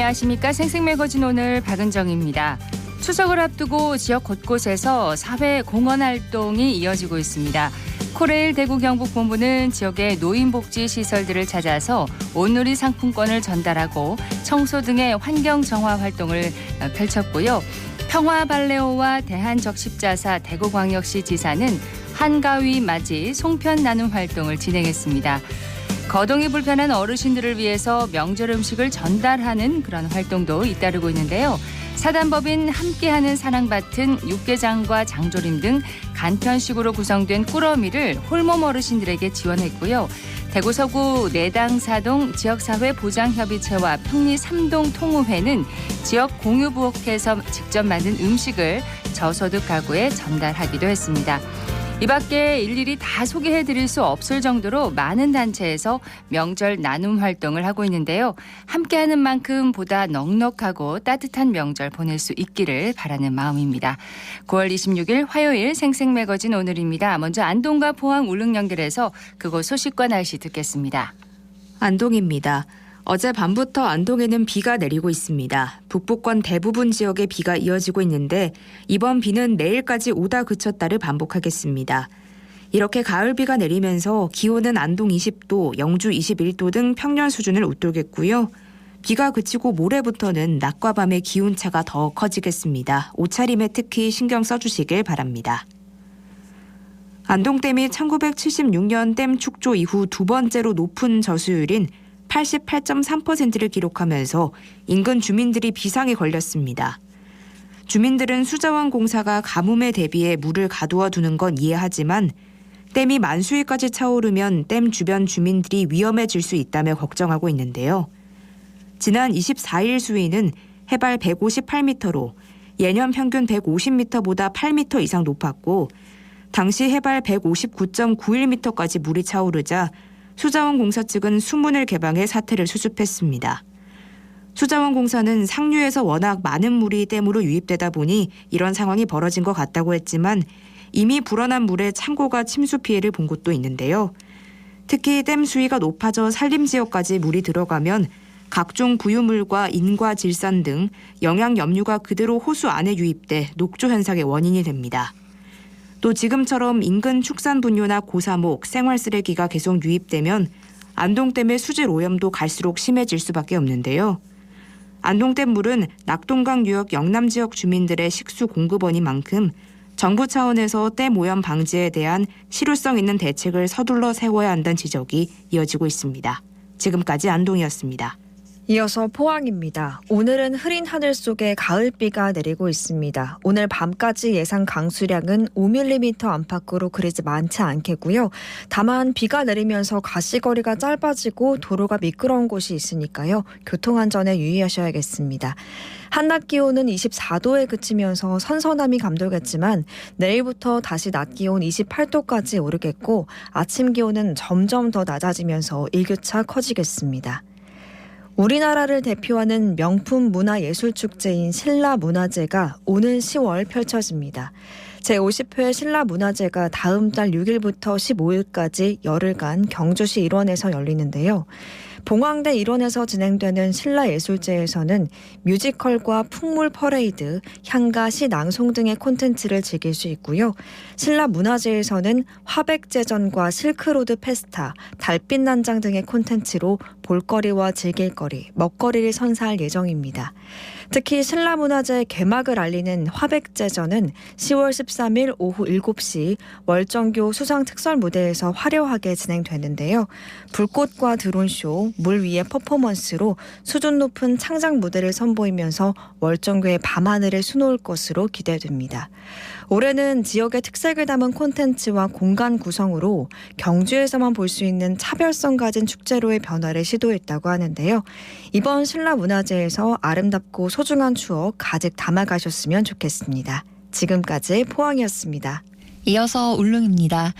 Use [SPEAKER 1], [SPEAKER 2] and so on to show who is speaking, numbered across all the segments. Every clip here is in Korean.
[SPEAKER 1] 안녕하십니까. 생생매거진 오늘 박은정입니다. 추석을 앞두고 지역 곳곳에서 사회 공헌 활동이 이어지고 있습니다. 코레일 대구 경북본부는 지역의 노인복지 시설들을 찾아서 온누리 상품권을 전달하고 청소 등의 환경 정화 활동을 펼쳤고요. 평화발레오와 대한적십자사 대구광역시 지사는 한가위 맞이 송편 나눔 활동을 진행했습니다. 거동이 불편한 어르신들을 위해서 명절 음식을 전달하는 그런 활동도 잇따르고 있는데요. 사단법인 함께하는 사랑받은 육개장과 장조림 등 간편식으로 구성된 꾸러미를 홀몸 어르신들에게 지원했고요. 대구 서구 내당사동 지역사회 보장협의체와 평리 3동 통우회는 지역 공유부엌에서 직접 만든 음식을 저소득 가구에 전달하기도 했습니다. 이 밖에 일일이 다 소개해드릴 수 없을 정도로 많은 단체에서 명절 나눔 활동을 하고 있는데요. 함께하는 만큼 보다 넉넉하고 따뜻한 명절 보낼 수 있기를 바라는 마음입니다. 9월 26일 화요일 생생매거진 오늘입니다. 먼저 안동과 포항 울릉 연결해서 그곳 소식과 날씨 듣겠습니다.
[SPEAKER 2] 안동입니다. 어제 밤부터 안동에는 비가 내리고 있습니다. 북부권 대부분 지역에 비가 이어지고 있는데 이번 비는 내일까지 오다 그쳤다를 반복하겠습니다. 이렇게 가을비가 내리면서 기온은 안동 20도, 영주 21도 등 평년 수준을 웃돌겠고요. 비가 그치고 모레부터는 낮과 밤의 기온차가 더 커지겠습니다. 옷차림에 특히 신경 써주시길 바랍니다. 안동댐이 1976년 댐 축조 이후 두 번째로 높은 저수율인 88.3%를 기록하면서 인근 주민들이 비상에 걸렸습니다. 주민들은 수자원 공사가 가뭄에 대비해 물을 가두어 두는 건 이해하지만 댐이 만수위까지 차오르면 댐 주변 주민들이 위험해질 수 있다며 걱정하고 있는데요. 지난 24일 수위는 해발 158m로 예년 평균 150m보다 8m 이상 높았고 당시 해발 159.91m까지 물이 차오르자 수자원공사 측은 수문을 개방해 사태를 수습했습니다. 수자원공사는 상류에서 워낙 많은 물이 댐으로 유입되다 보니 이런 상황이 벌어진 것 같다고 했지만 이미 불어난 물에 창고가 침수 피해를 본 곳도 있는데요. 특히 댐 수위가 높아져 산림지역까지 물이 들어가면 각종 부유물과 인과 질산 등 영양 염류가 그대로 호수 안에 유입돼 녹조 현상의 원인이 됩니다. 또 지금처럼 인근 축산 분뇨나 고사목, 생활 쓰레기가 계속 유입되면 안동댐의 수질 오염도 갈수록 심해질 수밖에 없는데요. 안동댐 물은 낙동강 유역 영남 지역 주민들의 식수 공급원인 만큼 정부 차원에서 댐 오염 방지에 대한 실효성 있는 대책을 서둘러 세워야 한다는 지적이 이어지고 있습니다. 지금까지 안동이었습니다.
[SPEAKER 3] 이어서 포항입니다. 오늘은 흐린 하늘 속에 가을비가 내리고 있습니다. 오늘 밤까지 예상 강수량은 5mm 안팎으로 그리지 많지 않겠고요. 다만 비가 내리면서 가시거리가 짧아지고 도로가 미끄러운 곳이 있으니까요. 교통안전에 유의하셔야겠습니다. 한낮 기온은 24도에 그치면서 선선함이 감돌겠지만 내일부터 다시 낮 기온 28도까지 오르겠고 아침 기온은 점점 더 낮아지면서 일교차 커지겠습니다. 우리나라를 대표하는 명품 문화예술축제인 신라문화제가 오는 10월 펼쳐집니다. 제50회 신라문화제가 다음 달 6일부터 15일까지 열흘간 경주시 일원에서 열리는데요. 봉황대 일원에서 진행되는 신라예술제에서는 뮤지컬과 풍물 퍼레이드, 향가, 시 낭송 등의 콘텐츠를 즐길 수 있고요. 신라문화제에서는 화백제전과 실크로드 페스타, 달빛 난장 등의 콘텐츠로 볼거리와 즐길거리, 먹거리를 선사할 예정입니다. 특히 신라문화제 개막을 알리는 화백제전은 10월 13일 오후 7시 월정교 수상특설 무대에서 화려하게 진행되는데요. 불꽃과 드론쇼, 물 위의 퍼포먼스로 수준 높은 창작 무대를 선보이면서 월정교의 밤하늘을 수놓을 것으로 기대됩니다. 올해는 지역의 특색을 담은 콘텐츠와 공간 구성으로 경주에서만 볼 수 있는 차별성 가진 축제로의 변화를 시도했다고 하는데요. 이번 신라문화제에서 아름답고 소중한 추억 가득 담아가셨으면 좋겠습니다. 지금까지 포항이었습니다.
[SPEAKER 4] 이어서 울릉입니다.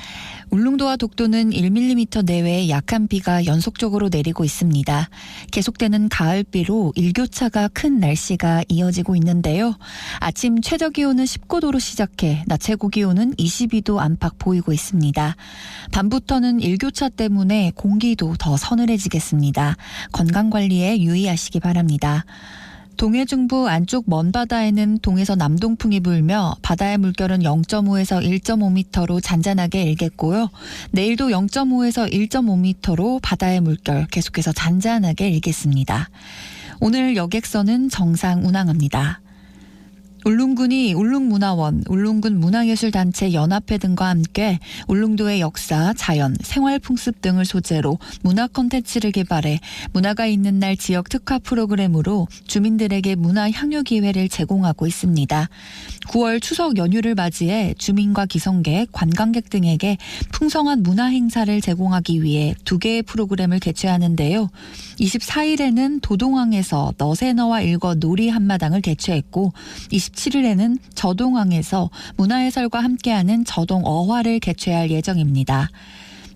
[SPEAKER 4] 울릉도와 독도는 1mm 내외의 약한 비가 연속적으로 내리고 있습니다. 계속되는 가을비로 일교차가 큰 날씨가 이어지고 있는데요. 아침 최저기온은 19도로 시작해 낮 최고기온은 22도 안팎 보이고 있습니다. 밤부터는 일교차 때문에 공기도 더 서늘해지겠습니다. 건강관리에 유의하시기 바랍니다. 동해 중부 안쪽 먼바다에는 동에서 남동풍이 불며 바다의 물결은 0.5에서 1.5m로 잔잔하게 일겠고요. 내일도 0.5에서 1.5m로 바다의 물결 계속해서 잔잔하게 일겠습니다. 오늘 여객선은 정상 운항합니다. 울릉군이 울릉문화원, 울릉군 문화예술단체 연합회 등과 함께 울릉도의 역사, 자연, 생활풍습 등을 소재로 문화 콘텐츠를 개발해 문화가 있는 날 지역 특화 프로그램으로 주민들에게 문화 향유 기회를 제공하고 있습니다. 9월 추석 연휴를 맞이해 주민과 기성객, 관광객 등에게 풍성한 문화 행사를 제공하기 위해 2개의 프로그램을 개최하는데요. 24일에는 도동항에서 너새너와 일거 놀이 한마당을 개최했고 27일에는 저동항에서 문화해설과 함께하는 저동 어화를 개최할 예정입니다.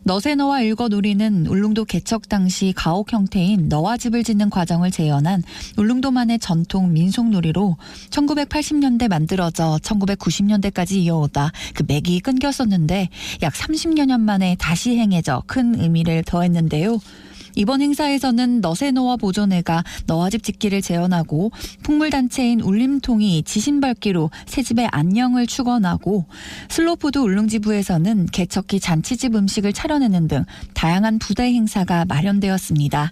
[SPEAKER 4] 너새너와 일거 놀이는 울릉도 개척 당시 가옥 형태인 너와집을 짓는 과정을 재현한 울릉도만의 전통 민속놀이로 1980년대 만들어져 1990년대까지 이어오다 그 맥이 끊겼었는데 약 30여 년 만에 다시 행해져 큰 의미를 더했는데요. 이번 행사에서는 너새너와 보존회가 너와집 짓기를 재현하고 풍물단체인 울림통이 지신밟기로 새집의 안녕을 축원하고 슬로푸드 울릉지부에서는 개척기 잔치집 음식을 차려내는 등 다양한 부대 행사가 마련되었습니다.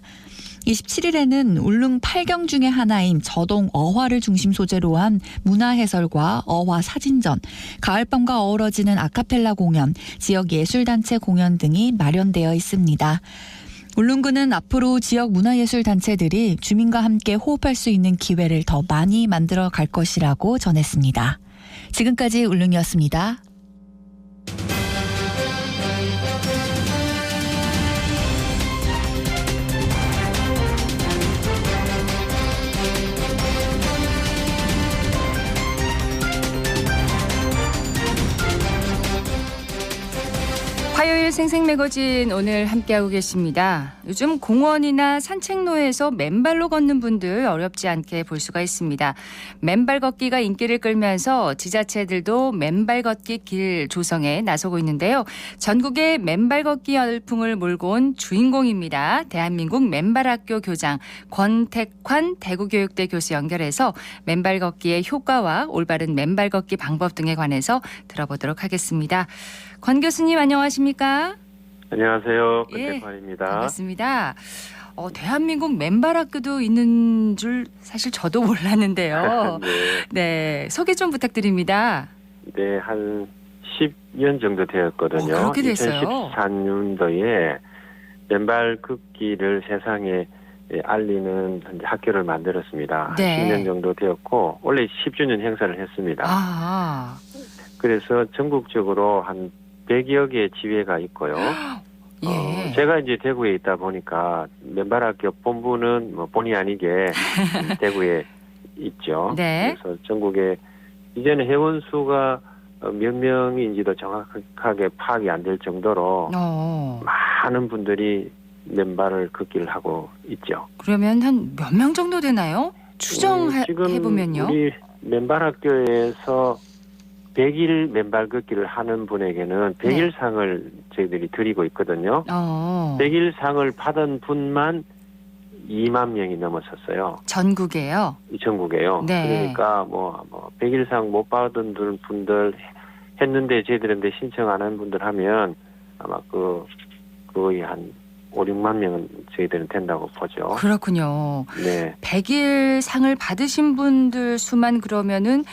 [SPEAKER 4] 27일에는 울릉 8경 중의 하나인 저동 어화를 중심 소재로 한 문화해설과 어화 사진전, 가을밤과 어우러지는 아카펠라 공연, 지역 예술단체 공연 등이 마련되어 있습니다. 울릉군은 앞으로 지역 문화예술단체들이 주민과 함께 호흡할 수 있는 기회를 더 많이 만들어 갈 것이라고 전했습니다. 지금까지 울릉이었습니다.
[SPEAKER 1] 화요일 생생매거진 오늘 함께하고 계십니다. 요즘 공원이나 산책로에서 맨발로 걷는 분들 어렵지 않게 볼 수가 있습니다. 맨발 걷기가 인기를 끌면서 지자체들도 맨발 걷기 길 조성에 나서고 있는데요. 전국의 맨발 걷기 열풍을 몰고 온 주인공입니다. 대한민국 맨발학교 교장 권택환 대구교육대 교수 연결해서 맨발 걷기의 효과와 올바른 맨발 걷기 방법 등에 관해서 들어보도록 하겠습니다. 권 교수님 안녕하십니까?
[SPEAKER 5] 안녕하세요.
[SPEAKER 1] 예,
[SPEAKER 5] 권택환입니다.
[SPEAKER 1] 반갑습니다. 대한민국 맨발학교도 있는 줄 사실 저도 몰랐는데요.
[SPEAKER 5] 네.
[SPEAKER 1] 네, 소개 좀 부탁드립니다.
[SPEAKER 5] 네, 한 10년 정도 되었거든요.
[SPEAKER 1] 그렇게 됐어요.
[SPEAKER 5] 2014년도에 맨발 걷기를 세상에 알리는 학교를 만들었습니다.
[SPEAKER 1] 네.
[SPEAKER 5] 10년 정도 되었고 원래 10주년 행사를 했습니다.
[SPEAKER 1] 아,
[SPEAKER 5] 그래서 전국적으로 한 100여 개의 지회가 있고요.
[SPEAKER 1] 예.
[SPEAKER 5] 제가 이제 대구에 있다 보니까 맨발학교 본부는 뭐 본의 아니게 대구에 있죠.
[SPEAKER 1] 네.
[SPEAKER 5] 그래서 전국에 이제는 회원 수가 몇 명인지도 정확하게 파악이 안 될 정도로 많은 분들이 맨발을 걷기를 하고 있죠.
[SPEAKER 1] 그러면 한 몇 명 정도 되나요? 추정해보면요.
[SPEAKER 5] 우리 맨발학교에서 100일 맨발 걷기를 하는 분에게는 100일 상을 저희들이 드리고 있거든요. 100일 상을 받은 분만 2만 명이 넘었었어요.
[SPEAKER 1] 전국에요?
[SPEAKER 5] 전국에요.
[SPEAKER 1] 네.
[SPEAKER 5] 그러니까 뭐 100일 상 못 받은 분들 했는데 저희들한테 신청 안 한 분들 하면 아마 거의 한 5, 6만 명은 저희들은 된다고 보죠.
[SPEAKER 1] 그렇군요.
[SPEAKER 5] 네.
[SPEAKER 1] 100일 상을 받으신 분들 수만 그러면은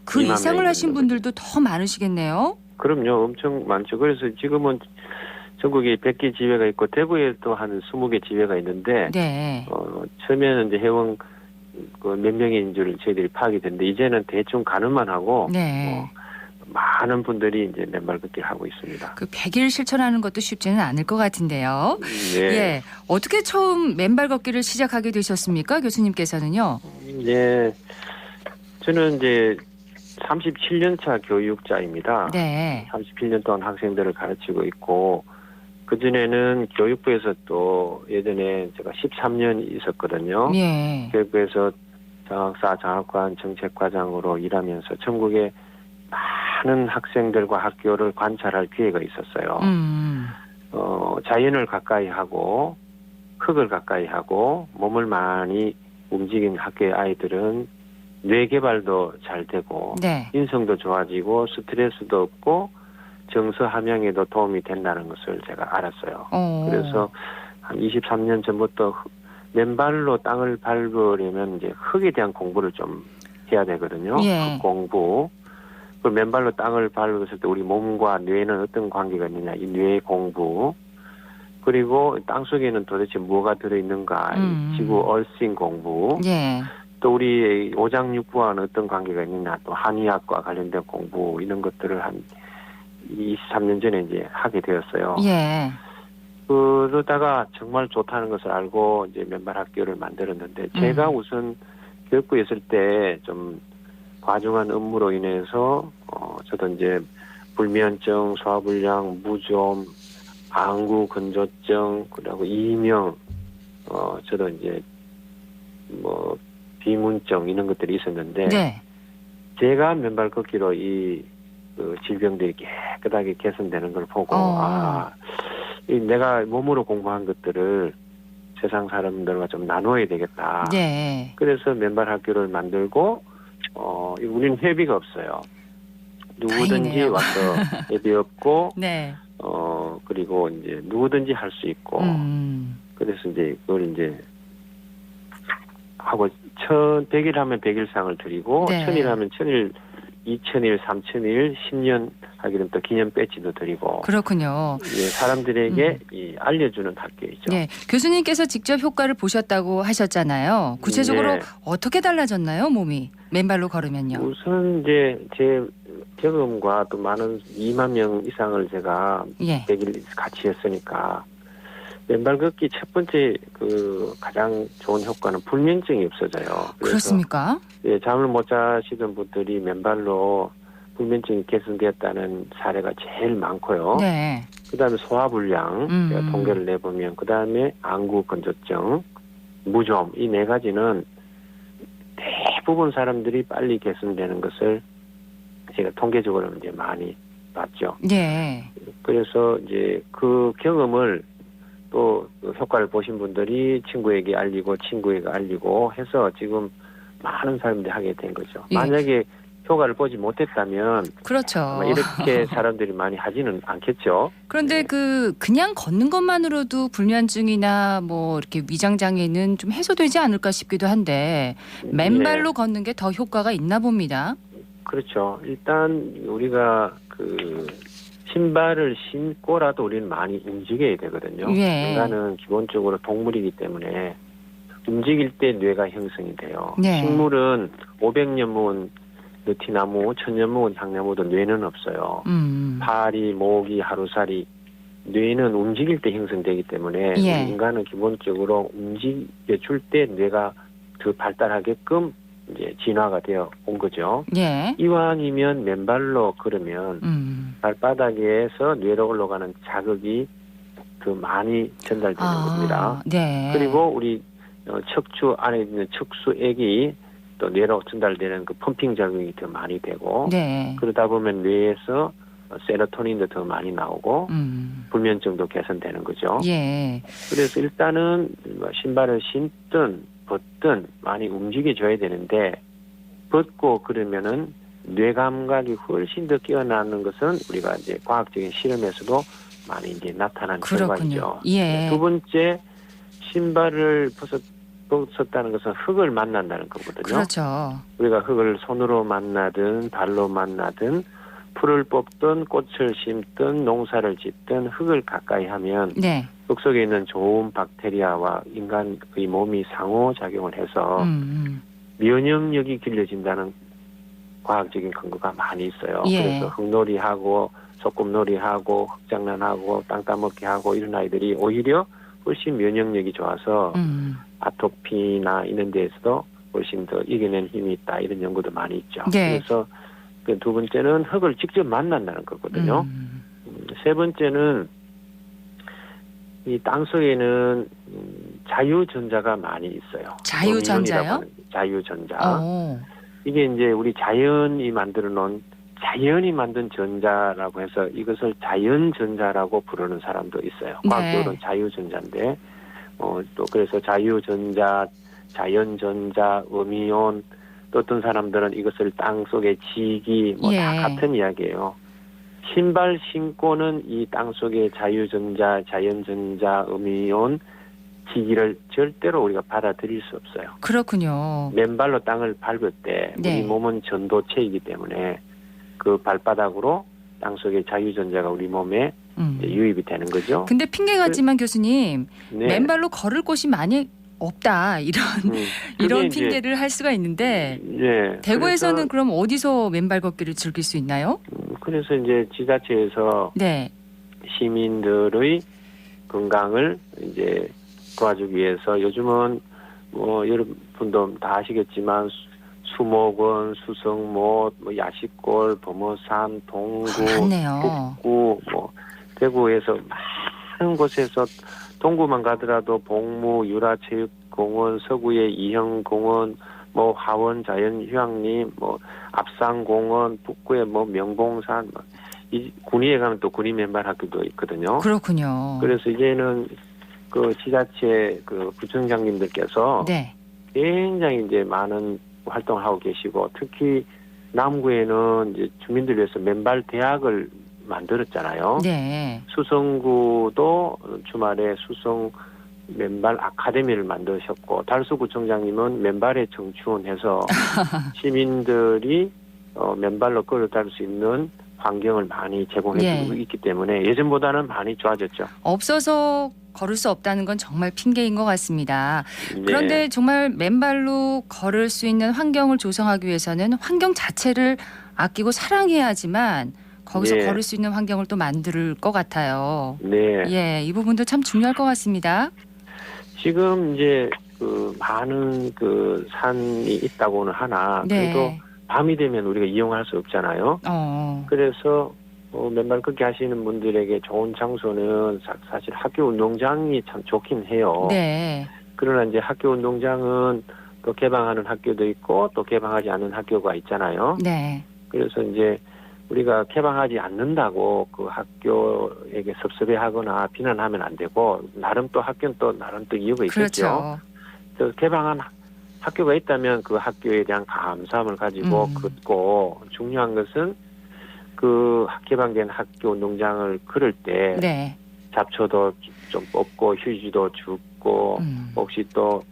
[SPEAKER 1] 그
[SPEAKER 5] 2만
[SPEAKER 1] 이상을
[SPEAKER 5] 명이
[SPEAKER 1] 하신
[SPEAKER 5] 되는
[SPEAKER 1] 분들도 더 많으시겠네요.
[SPEAKER 5] 그럼요. 엄청 많죠. 그래서 지금은 전국에 100개 지회가 있고 대구에 또 한 20개 지회가 있는데
[SPEAKER 1] 네.
[SPEAKER 5] 처음에는 이제 회원 몇 명인 줄 저희들이 파악이 됐는데 이제는 대충 가늠만 하고
[SPEAKER 1] 네.
[SPEAKER 5] 많은 분들이 이제 맨발 걷기를 하고 있습니다.
[SPEAKER 1] 그 100일 실천하는 것도 쉽지는 않을 것 같은데요.
[SPEAKER 5] 네.
[SPEAKER 1] 예. 어떻게 처음 맨발 걷기를 시작하게 되셨습니까? 교수님께서는요.
[SPEAKER 5] 네. 저는 이제 37년 차 교육자입니다.
[SPEAKER 1] 네.
[SPEAKER 5] 37년 동안 학생들을 가르치고 있고 그전에는 교육부에서 또 예전에 제가 13년 있었거든요.
[SPEAKER 1] 예.
[SPEAKER 5] 교육부에서 장학사, 장학관, 정책과장으로 일하면서 전국의 많은 학생들과 학교를 관찰할 기회가 있었어요. 자연을 가까이 하고 흙을 가까이 하고 몸을 많이 움직인 학교의 아이들은 뇌 개발도 잘 되고
[SPEAKER 1] 네.
[SPEAKER 5] 인성도 좋아지고 스트레스도 없고 정서 함양에도 도움이 된다는 것을 제가 알았어요. 그래서 한 23년 전부터 맨발로 땅을 밟으려면 이제 흙에 대한 공부를 좀 해야 되거든요.
[SPEAKER 1] 예.
[SPEAKER 5] 흙 공부. 그 맨발로 땅을 밟았을 때 우리 몸과 뇌는 어떤 관계가 있느냐, 이 뇌 공부. 그리고 땅속에는 도대체 뭐가 들어있는가, 이 지구 얼씬 공부.
[SPEAKER 1] 예.
[SPEAKER 5] 또 우리 오장육부와는 어떤 관계가 있느냐, 또 한의학과 관련된 공부, 이런 것들을 한 23년 전에 이제 하게 되었어요.
[SPEAKER 1] 예.
[SPEAKER 5] 그러다가 정말 좋다는 것을 알고 이제 맨발 학교를 만들었는데 제가 우선 교육부에 있을 때 좀 과중한 업무로 인해서 저도 이제 불면증, 소화불량, 무좀, 방구 건조증, 그리고 이명, 저도 이제 뭐 비문증 이런 것들이 있었는데
[SPEAKER 1] 네.
[SPEAKER 5] 제가 맨발 걷기로 이 질병들이 깨끗하게 개선되는 걸 보고 내가 몸으로 공부한 것들을 세상 사람들과 좀 나눠야 되겠다.
[SPEAKER 1] 네.
[SPEAKER 5] 그래서 맨발 학교를 만들고 우리는 회비가 없어요. 누구든지
[SPEAKER 1] 다행이네요.
[SPEAKER 5] 와서 회비 없고
[SPEAKER 1] 네.
[SPEAKER 5] 그리고 이제 누구든지 할 수 있고 그래서 이제 그걸 이제 하고 100일 하면 100일상을 드리고
[SPEAKER 1] 네.
[SPEAKER 5] 1000일 하면 1000일 2000일, 3000일, 10년 하게 되면 또 기념 배지도 드리고.
[SPEAKER 1] 그렇군요.
[SPEAKER 5] 예, 사람들에게 알려주는 학교이죠.
[SPEAKER 1] 네. 교수님께서 직접 효과를 보셨다고 하셨잖아요. 구체적으로
[SPEAKER 5] 네.
[SPEAKER 1] 어떻게 달라졌나요, 몸이? 맨발로 걸으면요.
[SPEAKER 5] 우선 이제 제 경험과 또 많은 2만 명 이상을 제가
[SPEAKER 1] 예.
[SPEAKER 5] 100일 같이 했으니까 맨발 걷기 첫 번째 가장 좋은 효과는 불면증이 없어져요. 그래서
[SPEAKER 1] 그렇습니까?
[SPEAKER 5] 예, 잠을 못 자시던 분들이 맨발로 불면증이 개선되었다는 사례가 제일 많고요.
[SPEAKER 1] 네.
[SPEAKER 5] 그다음에 소화불량 제가 통계를 내보면 그다음에 안구 건조증, 무좀 이 네 가지는 대부분 사람들이 빨리 개선되는 것을 제가 통계적으로 이제 많이 봤죠.
[SPEAKER 1] 네.
[SPEAKER 5] 그래서 이제 그 경험을 또 효과를 보신 분들이 친구에게 알리고 친구에게 알리고 해서 지금 많은 사람들이 하게 된 거죠.
[SPEAKER 1] 예.
[SPEAKER 5] 만약에 효과를 보지 못했다면
[SPEAKER 1] 그렇죠.
[SPEAKER 5] 아마 이렇게 사람들이 많이 하지는 않겠죠.
[SPEAKER 1] 그런데 그냥 걷는 것만으로도 불면증이나 뭐 이렇게 위장 장애는 좀 해소되지 않을까 싶기도 한데 맨발로 걷는 게 더 효과가 있나 봅니다.
[SPEAKER 5] 그렇죠. 일단 우리가 신발을 신고라도 우리는 많이 움직여야 되거든요.
[SPEAKER 1] 예.
[SPEAKER 5] 인간은 기본적으로 동물이기 때문에 움직일 때 뇌가 형성이 돼요.
[SPEAKER 1] 네.
[SPEAKER 5] 식물은 500년 묵은 느티나무, 1000년 묵은 향나무도 뇌는 없어요. 파리, 모기, 하루살이 뇌는 움직일 때 형성되기 때문에
[SPEAKER 1] 예.
[SPEAKER 5] 우리 인간은 기본적으로 움직여줄 때 뇌가 더 발달하게끔 이제 진화가 되어 온 거죠.
[SPEAKER 1] 예.
[SPEAKER 5] 이왕이면 맨발로 걸으면 발바닥에서 뇌로 올라가는 자극이 더 많이 전달되는 겁니다.
[SPEAKER 1] 네.
[SPEAKER 5] 그리고 우리 척추 안에 있는 척수액이 또 뇌로 전달되는 그 펌핑 작용이 더 많이 되고
[SPEAKER 1] 네.
[SPEAKER 5] 그러다 보면 뇌에서 세로토닌도 더 많이 나오고 불면증도 개선되는 거죠.
[SPEAKER 1] 예.
[SPEAKER 5] 그래서 일단은 신발을 신든 벗든 많이 움직여줘야 되는데 벗고 그러면은 뇌 감각이 훨씬 더 깨어나는 것은 우리가 이제 과학적인 실험에서도 많이 이제 나타난
[SPEAKER 1] 그렇군요.
[SPEAKER 5] 결과이죠.
[SPEAKER 1] 예.
[SPEAKER 5] 두 번째 신발을 벗었다는 것은 흙을 만난다는 거거든요.
[SPEAKER 1] 그렇죠.
[SPEAKER 5] 우리가 흙을 손으로 만나든 발로 만나든 풀을 뽑든 꽃을 심든 농사를 짓든 흙을 가까이 하면
[SPEAKER 1] 네.
[SPEAKER 5] 흙 속에 있는 좋은 박테리아와 인간의 몸이 상호작용을 해서 면역력이 길러진다는 과학적인 근거가 많이 있어요.
[SPEAKER 1] 예.
[SPEAKER 5] 그래서 흙놀이하고 소꿉놀이하고 흙장난하고 땅 따먹기 하고 이런 아이들이 오히려 훨씬 면역력이 좋아서 아토피나 이런 데에서도 훨씬 더 이겨낸 힘이 있다 이런 연구도 많이 있죠.
[SPEAKER 1] 네.
[SPEAKER 5] 그래서 그 두 번째는 흙을 직접 만난다는 거거든요. 세 번째는 이 땅속에는 자유전자가 많이 있어요.
[SPEAKER 1] 자유전자요?
[SPEAKER 5] 음이온이라고 하는 자유전자.
[SPEAKER 1] 어.
[SPEAKER 5] 이게 이제 우리 자연이 만들어 놓은 자연이 만든 전자라고 해서 이것을 자연전자라고 부르는 사람도 있어요.
[SPEAKER 1] 네.
[SPEAKER 5] 과학적으로는 자유전자인데 또 그래서 자유전자, 자연전자, 음이온 또 어떤 사람들은 이것을 땅속의 지기 뭐 다
[SPEAKER 1] 예.
[SPEAKER 5] 같은 이야기예요. 신발 신고는 이 땅속의 자유전자, 자연전자, 음이온, 지기를 절대로 우리가 받아들일 수 없어요.
[SPEAKER 1] 그렇군요.
[SPEAKER 5] 맨발로 땅을 밟을 때
[SPEAKER 1] 네.
[SPEAKER 5] 우리 몸은 전도체이기 때문에 그 발바닥으로 땅속의 자유전자가 우리 몸에 이제 유입이 되는 거죠.
[SPEAKER 1] 근데 핑계 같지만 교수님
[SPEAKER 5] 네.
[SPEAKER 1] 맨발로 걸을 곳이 많이 없다 이런 이런
[SPEAKER 5] 이제,
[SPEAKER 1] 핑계를 할 수가 있는데
[SPEAKER 5] 네.
[SPEAKER 1] 대구에서는 그럼 어디서 맨발 걷기를 즐길 수 있나요?
[SPEAKER 5] 그래서 이제 지자체에서
[SPEAKER 1] 네.
[SPEAKER 5] 시민들의 건강을 이제 도와주기 위해서 요즘은 뭐 여러분도 다 아시겠지만 수목원, 수성못, 뭐 야시골, 범어산, 동구,
[SPEAKER 1] 맞네요.
[SPEAKER 5] 북구, 뭐 대구에서 많은 곳에서 동구만 가더라도 복무, 유라체육공원, 서구의 이형공원, 뭐 화원 자연휴양림, 뭐 압산공원, 북구의 뭐 명봉산, 이 군위에 가면 또 군위 맨발 학교도 있거든요.
[SPEAKER 1] 그렇군요.
[SPEAKER 5] 그래서 이제는 그 지자체 그 구청장님들께서
[SPEAKER 1] 네.
[SPEAKER 5] 굉장히 이제 많은 활동을 하고 계시고 특히 남구에는 이제 주민들 위해서 맨발 대학을 만들었잖아요.
[SPEAKER 1] 네.
[SPEAKER 5] 수성구도 주말에 수성 맨발 아카데미를 만드셨고 달수구청장님은 맨발의 정치원해서 시민들이 맨발로 걸어다닐 수 있는 환경을 많이 제공해주고
[SPEAKER 1] 예.
[SPEAKER 5] 있기 때문에 예전보다는 많이 좋아졌죠.
[SPEAKER 1] 없어서 걸을 수 없다는 건 정말 핑계인 것 같습니다.
[SPEAKER 5] 네.
[SPEAKER 1] 그런데 정말 맨발로 걸을 수 있는 환경을 조성하기 위해서는 환경 자체를 아끼고 사랑해야지만 거기서
[SPEAKER 5] 네.
[SPEAKER 1] 걸을 수 있는 환경을 또 만들 것 같아요.
[SPEAKER 5] 네.
[SPEAKER 1] 예, 이 부분도 참 중요할 것 같습니다.
[SPEAKER 5] 지금 이제 그 많은 그 산이 있다고는 하나 그래도
[SPEAKER 1] 네.
[SPEAKER 5] 밤이 되면 우리가 이용할 수 없잖아요. 그래서 맨발 걷기 하시는 분들에게 좋은 장소는 사실 학교 운동장이 참 좋긴 해요.
[SPEAKER 1] 네.
[SPEAKER 5] 그러나 이제 학교 운동장은 또 개방하는 학교도 있고 또 개방하지 않는 학교가 있잖아요.
[SPEAKER 1] 네.
[SPEAKER 5] 그래서 이제 우리가 개방하지 않는다고 그 학교에게 섭섭해하거나 비난하면 안 되고 나름 또 학교는 또 나름 또 이유가 있겠죠.
[SPEAKER 1] 그렇죠.
[SPEAKER 5] 그 개방한 학교가 있다면 그 학교에 대한 감사함을 가지고 걷고 중요한 것은 그 개방된 학교 운동장을 걸을 때
[SPEAKER 1] 네.
[SPEAKER 5] 잡초도 좀 뽑고 휴지도 줍고 혹시 또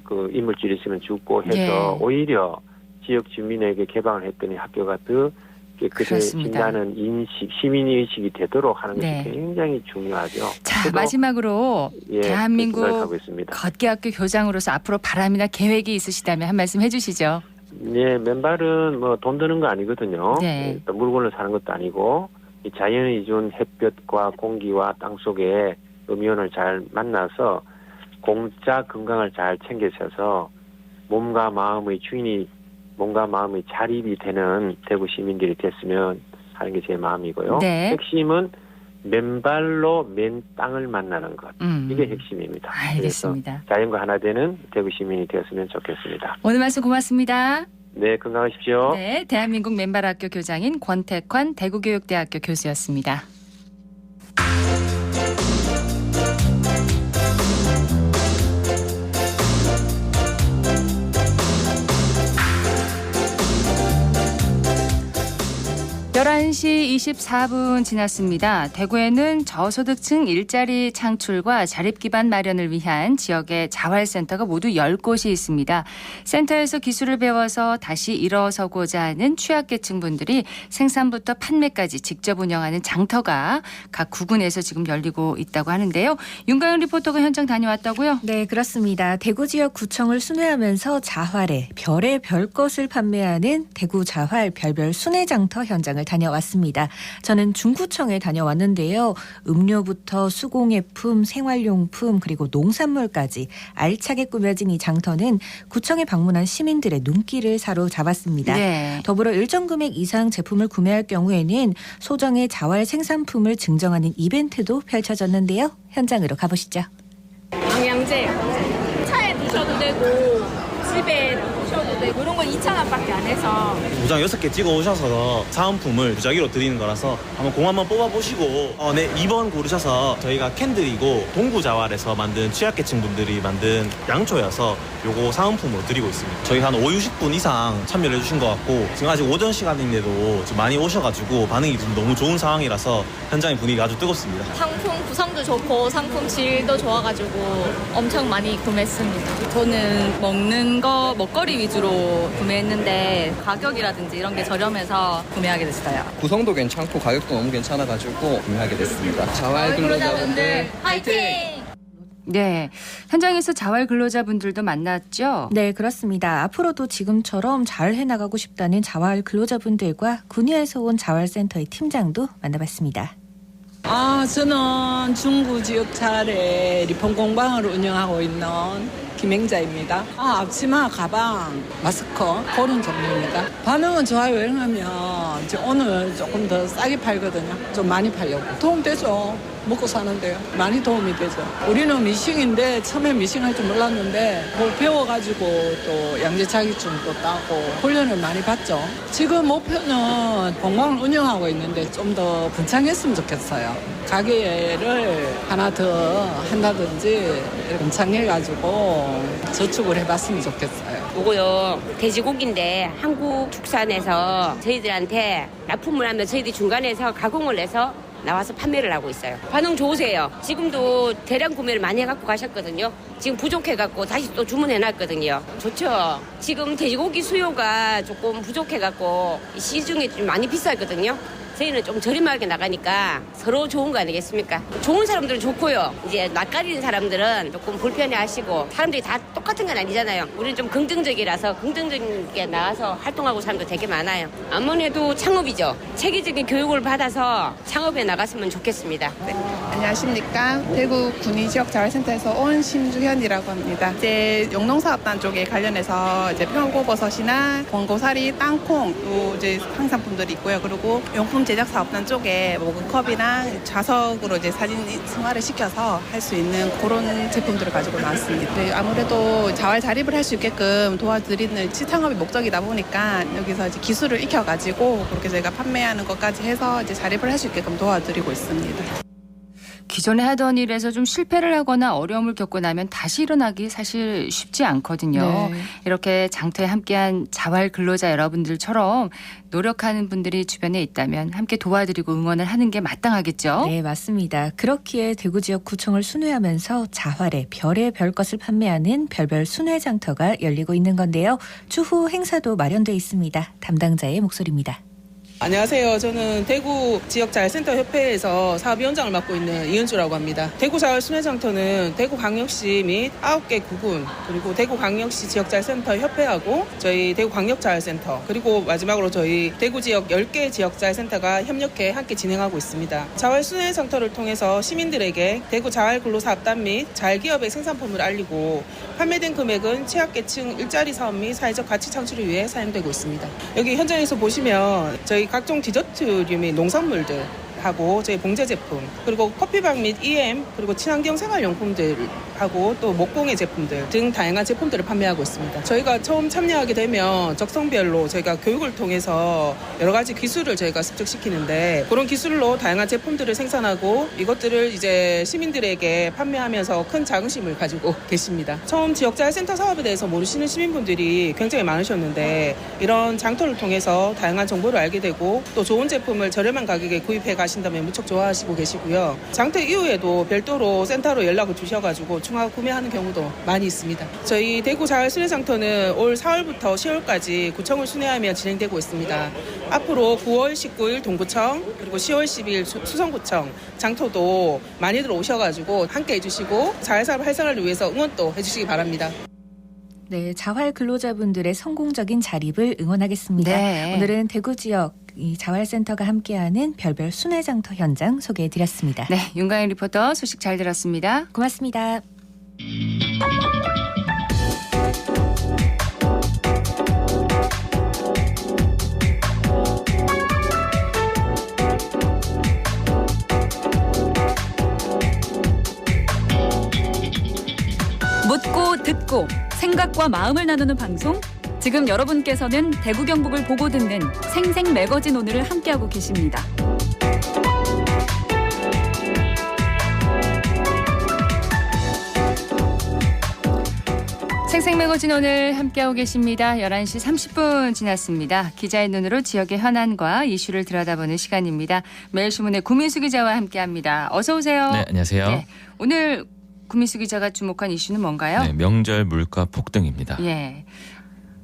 [SPEAKER 5] 그 이물질 있으면 줍고 해서
[SPEAKER 1] 예.
[SPEAKER 5] 오히려 지역 주민에게 개방을 했더니 학교가 더 깨끗해진다는 인식, 시민의식이 되도록 하는 것이
[SPEAKER 1] 네.
[SPEAKER 5] 굉장히 중요하죠.
[SPEAKER 1] 자, 마지막으로
[SPEAKER 5] 예,
[SPEAKER 1] 대한민국
[SPEAKER 5] 생각하고 있습니다.
[SPEAKER 1] 걷기학교 교장으로서 앞으로 바람이나 계획이 있으시다면 한 말씀 해주시죠.
[SPEAKER 5] 네, 맨발은 뭐 돈 드는 거 아니거든요.
[SPEAKER 1] 네.
[SPEAKER 5] 또 물건을 사는 것도 아니고 이 자연이 준 햇볕과 공기와 땅 속에 음이온을 잘 만나서 공짜 건강을 잘 챙기셔서 몸과 마음의 주인이 몸과 마음의 자립이 되는 대구 시민들이 됐으면 하는 게 제 마음이고요.
[SPEAKER 1] 네.
[SPEAKER 5] 핵심은 맨발로 맨 땅을 만나는 것. 이게 핵심입니다.
[SPEAKER 1] 알겠습니다.
[SPEAKER 5] 그래서 자연과 하나 되는 대구 시민이 되었으면 좋겠습니다.
[SPEAKER 1] 오늘 말씀 고맙습니다.
[SPEAKER 5] 네, 건강하십시오.
[SPEAKER 1] 네, 대한민국 맨발학교 교장인 권택환 대구교육대학교 교수였습니다. (11시 24분) 지났습니다. 대구에는 저소득층 일자리 창출과 자립기반 마련을 위한 지역의 자활센터가 모두 10곳이 있습니다. 센터에서 기술을 배워서 다시 일어서고자 하는 취약계층 분들이 생산부터 판매까지 직접 운영하는 장터가 각 구군에서 지금 열리고 있다고 하는데요. 윤가연 리포터가 현장 다녀왔다고요?
[SPEAKER 6] 네, 그렇습니다. 대구 지역 구청을 순회하면서 자활의 별의 별것을 판매하는 대구 자활 별별 순회장터 현장을 다녀왔습니다. 저는 중구청에 다녀왔는데요. 음료부터 수공예품, 생활용품 그리고 농산물까지 알차게 꾸며진 이 장터는 구청에 방문한 시민들의 눈길을 사로잡았습니다.
[SPEAKER 1] 네.
[SPEAKER 6] 더불어 일정 금액 이상 제품을 구매할 경우에는 소정의 자활 생산품을 증정하는 이벤트도 펼쳐졌는데요. 현장으로 가보시죠.
[SPEAKER 7] 영양제요. 차에 드셔도 되고 집에 드셔도 되고 이런 건 2,000원밖에 안 해서
[SPEAKER 8] 도장 6개 찍어 오셔서 사은품을 무작위로 드리는 거라서 한번 공 한번 뽑아보시고 네, 2번 고르셔서 저희가 캔들이고 동구자활에서 만든 취약계층 분들이 만든 양초여서 요거 사은품으로 드리고 있습니다. 저희 한 50분 이상 참여를 해주신 것 같고 지금 아직 오전 시간인데도 좀 많이 오셔가지고 반응이 좀 너무 좋은 상황이라서 현장의 분위기가 아주 뜨겁습니다.
[SPEAKER 7] 상품 구성도 좋고 상품 질도 좋아가지고 엄청 많이 구매했습니다. 저는 먹는 거 먹거리 위주로 구매했는데 가격이라든지 이런 게 저렴해서 구매하게 됐어요.
[SPEAKER 9] 구성도 괜찮고 가격도 너무 괜찮아가지고 구매하게 됐습니다. 자활 근로자분들
[SPEAKER 7] 화이팅!
[SPEAKER 1] 네. 현장에서 자활 근로자분들도 만났죠?
[SPEAKER 6] 네, 그렇습니다. 앞으로도 지금처럼 잘 해나가고 싶다는 자활 근로자분들과 군위에서 온 자활센터의 팀장도 만나봤습니다.
[SPEAKER 10] 저는 중구 지역 차례 리폼 공방을 운영하고 있는 김행자입니다. 앞치마, 가방, 마스크 그런 종류입니다. 반응은 좋아요. 왜냐하면 오늘 조금 더 싸게 팔거든요. 좀 많이 팔려고. 도움 되죠. 먹고 사는데요. 많이 도움이 되죠. 우리는 미싱인데 처음에 미싱할 줄 몰랐는데 그걸 배워가지고 또 양재자격증도 따고 훈련을 많이 받죠. 지금 목표는 공방을 운영하고 있는데 좀 더 번창했으면 좋겠어요. 가게를 하나 더 한다든지 번창해가지고 저축을 해봤으면 좋겠어요.
[SPEAKER 11] 요거요 돼지고기인데 한국 축산에서 저희들한테 납품을 하면 저희들이 중간에서 가공을 해서 나와서 판매를 하고 있어요. 반응 좋으세요. 지금도 대량 구매를 많이 해갖고 가셨거든요. 지금 부족해갖고 다시 또 주문해놨거든요. 좋죠. 지금 돼지고기 수요가 조금 부족해갖고 시중에 좀 많이 비싸거든요. 저희는 좀 저렴하게 나가니까 서로 좋은 거 아니겠습니까? 좋은 사람들은 좋고요. 이제 낯가리는 사람들은 조금 불편해하시고 사람들이 다 똑같은 건 아니잖아요. 우리는 좀 긍정적이라서 긍정적인 나와서 활동하고 사람도 되게 많아요. 아무래도 창업이죠. 체계적인 교육을 받아서 창업에 나갔으면 좋겠습니다.
[SPEAKER 12] 네. 안녕하십니까. 대구 군위지역자활센터에서 온 심주현이라고 합니다. 이제 영농사업단 쪽에 관련해서 이제 표고버섯이나 권고사리, 땅콩 또 이제 항상품들이 있고요. 그리고 용품 제작사업단 쪽에 머그컵이랑 자석으로 이제 사진 승화를 시켜서 할 수 있는 그런 제품들을 가지고 나왔습니다. 네, 아무래도 자활 자립을 할 수 있게끔 도와드리는 시창업이 목적이다 보니까 여기서 이제 기술을 익혀가지고 그렇게 저희가 판매하는 것까지 해서 이제 자립을 할 수 있게끔 도와드리고 있습니다.
[SPEAKER 1] 기존에 하던 일에서 좀 실패를 하거나 어려움을 겪고 나면 다시 일어나기 사실 쉽지 않거든요.
[SPEAKER 6] 네.
[SPEAKER 1] 이렇게 장터에 함께한 자활 근로자 여러분들처럼 노력하는 분들이 주변에 있다면 함께 도와드리고 응원을 하는 게 마땅하겠죠.
[SPEAKER 6] 네, 맞습니다. 그렇기에 대구 지역 구청을 순회하면서 자활의 별의 별것을 판매하는 별별 순회 장터가 열리고 있는 건데요. 추후 행사도 마련돼 있습니다. 담당자의 목소리입니다.
[SPEAKER 13] 안녕하세요. 저는 대구 지역자활센터 협회에서 사업위원장을 맡고 있는 이은주라고 합니다. 대구자활 순회장터는 대구광역시 및 9개 구군 그리고 대구광역시 지역자활센터 협회하고 저희 대구광역자활센터 그리고 마지막으로 저희 대구지역 10개 지역자활센터가 협력해 함께 진행하고 있습니다. 자활 순회장터를 통해서 시민들에게 대구자활근로사업단 및 자활기업의 생산품을 알리고 판매된 금액은 취약계층 일자리 사업 및 사회적 가치 창출을 위해 사용되고 있습니다. 여기 현장에서 보시면 저희 각종 디저트류의 농산물들 하고 저희 봉제 제품 그리고 커피방 및 EM 그리고 친환경 생활용품들 하고 또 목공예 제품들 등 다양한 제품들을 판매하고 있습니다. 저희가 처음 참여하게 되면 적성별로 저희가 교육을 통해서 여러 가지 기술을 저희가 습득시키는데 그런 기술로 다양한 제품들을 생산하고 이것들을 이제 시민들에게 판매하면서 큰 자긍심을 가지고 계십니다. 처음 지역자활센터 사업에 대해서 모르시는 시민분들이 굉장히 많으셨는데 이런 장터를 통해서 다양한 정보를 알게 되고 또 좋은 제품을 저렴한 가격에 구입해 가신다면 무척 좋아하시고 계시고요. 장터 이후에도 별도로 센터로 연락을 주셔가지고 충하 구매하는 경우도 많이 있습니다. 저희 대구 자활 순회장터는 올 4월부터 10월까지 구청을 순회하며 진행되고 있습니다. 앞으로 9월 19일 동구청 그리고 10월 10일 수성구청 장터도 많이들 오셔가지고 함께 해주시고 자활사업 활성화를 위해서 응원도 해주시기 바랍니다.
[SPEAKER 6] 네, 자활 근로자분들의 성공적인 자립을 응원하겠습니다.
[SPEAKER 1] 네.
[SPEAKER 6] 오늘은 대구 지역 이 자활센터가 함께하는 별별 순회장터 현장 소개해드렸습니다.
[SPEAKER 1] 네, 윤가연 리포터 소식 잘 들었습니다.
[SPEAKER 6] 고맙습니다.
[SPEAKER 14] 묻고 듣고 생각과 마음을 나누는 방송. 지금 여러분께서는 대구 경북을 보고 듣는 생생 매거진 오늘을 함께하고 계십니다.
[SPEAKER 1] 생생매거진 오늘 함께하고 계십니다. 11시 30분 지났습니다. 기자의 눈으로 지역의 현안과 이슈를 들여다보는 시간입니다. 매일신문의 구민수 기자와 함께합니다. 어서 오세요.
[SPEAKER 15] 네, 안녕하세요. 네,
[SPEAKER 1] 오늘 구민수 기자가 주목한 이슈는 뭔가요?
[SPEAKER 15] 네, 명절 물가 폭등입니다.
[SPEAKER 1] 예.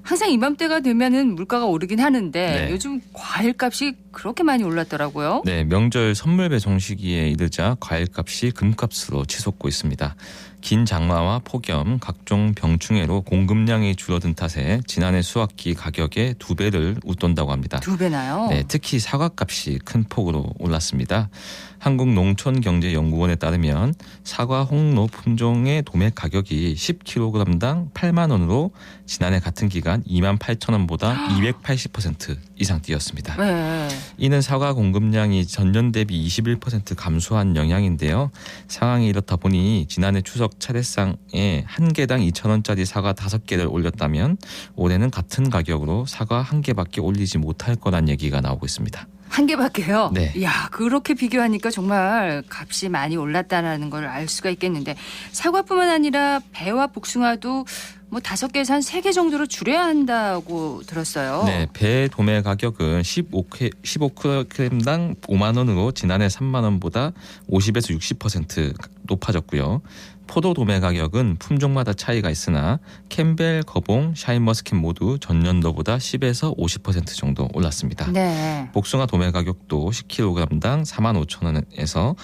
[SPEAKER 1] 항상 이맘때가 되면은 물가가 오르긴 하는데
[SPEAKER 15] 네.
[SPEAKER 1] 요즘 과일값이 그렇게 많이 올랐더라고요.
[SPEAKER 15] 네, 명절 선물 배송 시기에 이르자 과일값이 금값으로 치솟고 있습니다. 긴 장마와 폭염, 각종 병충해로 공급량이 줄어든 탓에 지난해 수확기 가격의 2배를 웃돈다고 합니다.
[SPEAKER 1] 2배나요?
[SPEAKER 15] 네, 특히 사과값이 큰 폭으로 올랐습니다. 한국농촌경제연구원에 따르면 사과, 홍로 품종의 도매 가격이 10kg당 8만 원으로 지난해 같은 기간 2만 8천 원보다 280% 이상 뛰었습니다.
[SPEAKER 1] 네.
[SPEAKER 15] 이는 사과 공급량이 전년 대비 21% 감소한 영향인데요. 상황이 이렇다 보니 지난해 추석 차례상에 한 개당 2,000원짜리 사과 5개를 올렸다면 올해는 같은 가격으로 사과 한 개밖에 올리지 못할 거란 얘기가 나오고 있습니다.
[SPEAKER 1] 한 개밖에요?
[SPEAKER 15] 네.
[SPEAKER 1] 이야, 그렇게 비교하니까 정말 값이 많이 올랐다는 걸 알 수가 있겠는데 사과뿐만 아니라 배와 복숭아도 뭐 5개에서 한 3개 정도로 줄여야 한다고 들었어요.
[SPEAKER 15] 네, 배 도매 가격은 15kg당 5만 원으로 지난해 3만 원보다 50에서 60% 높아졌고요. 포도 도매 가격은 품종마다 차이가 있으나 캠벨, 거봉, 샤인머스켓 모두 전년도보다 10에서 50% 정도 올랐습니다.
[SPEAKER 1] 네.
[SPEAKER 15] 복숭아 도매 가격도 10kg당 4만 5천 원에서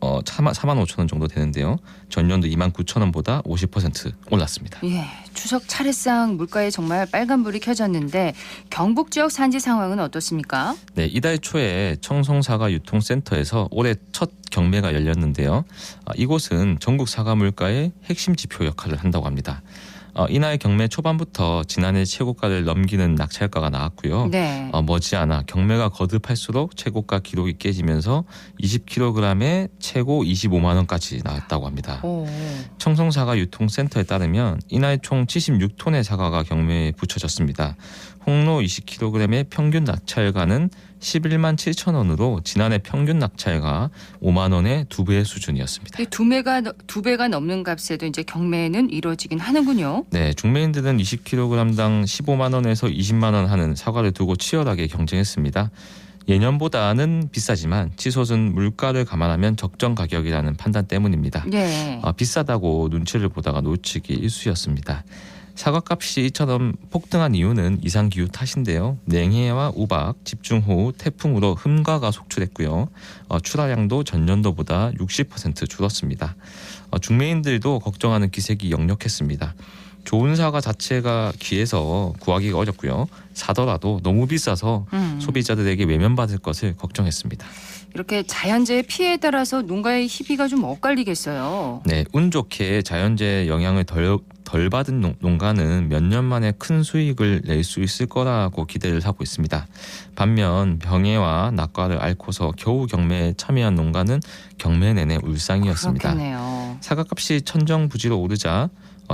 [SPEAKER 15] 4만 5천 원 정도 되는데요. 전년도 2만 9천 원보다 50% 올랐습니다.
[SPEAKER 1] 예, 추석 차례상 물가에 정말 빨간불이 켜졌는데 경북 지역 산지 상황은 어떻습니까?
[SPEAKER 15] 네, 이달 초에 청송사과 유통센터에서 올해 첫 경매가 열렸는데요. 이곳은 전국 사과 물가의 핵심 지표 역할을 한다고 합니다. 이날 경매 초반부터 지난해 최고가를 넘기는 낙찰가가 나왔고요.
[SPEAKER 1] 네.
[SPEAKER 15] 머지않아 경매가 거듭할수록 최고가 기록이 깨지면서 20kg에 최고 25만 원까지 나왔다고 합니다.
[SPEAKER 1] 오.
[SPEAKER 15] 청송사과 유통센터에 따르면 이날 총 76톤의 사과가 경매에 붙여졌습니다. 홍로 20kg의 평균 낙찰가는 11만 7천 원으로 지난해 평균 낙찰가 5만 원의 2배 수준이었습니다.
[SPEAKER 1] 2배가 넘는 값에도 이제 경매는 이루어지긴 하는군요.
[SPEAKER 15] 네, 중매인들은 20kg당 15만 원에서 20만 원 하는 사과를 두고 치열하게 경쟁했습니다. 예년보다는 비싸지만 치솟은 물가를 감안하면 적정 가격이라는 판단 때문입니다.
[SPEAKER 1] 네.
[SPEAKER 15] 비싸다고 눈치를 보다가 놓치기 일쑤였습니다. 사과값이 이처럼 폭등한 이유는 이상기후 탓인데요. 냉해와 우박, 집중호우, 태풍으로 흠과가 속출했고요. 출하량도 전년도보다 60% 줄었습니다. 중매인들도 걱정하는 기색이 역력했습니다. 좋은 사과 자체가 귀해서 구하기가 어렵고요. 사더라도 너무 비싸서 소비자들에게 외면받을 것을 걱정했습니다.
[SPEAKER 1] 이렇게 자연재해 피해에 따라서 농가의 희비가 좀 엇갈리겠어요.
[SPEAKER 15] 네, 운 좋게 자연재해 영향을 덜 받은 농가는 몇 년 만에 큰 수익을 낼 수 있을 거라고 기대를 하고 있습니다. 반면 병해와 낙과를 앓고서 겨우 경매에 참여한 농가는 경매 내내 울상이었습니다.
[SPEAKER 1] 그렇겠네요.
[SPEAKER 15] 사과값이 천정부지로 오르자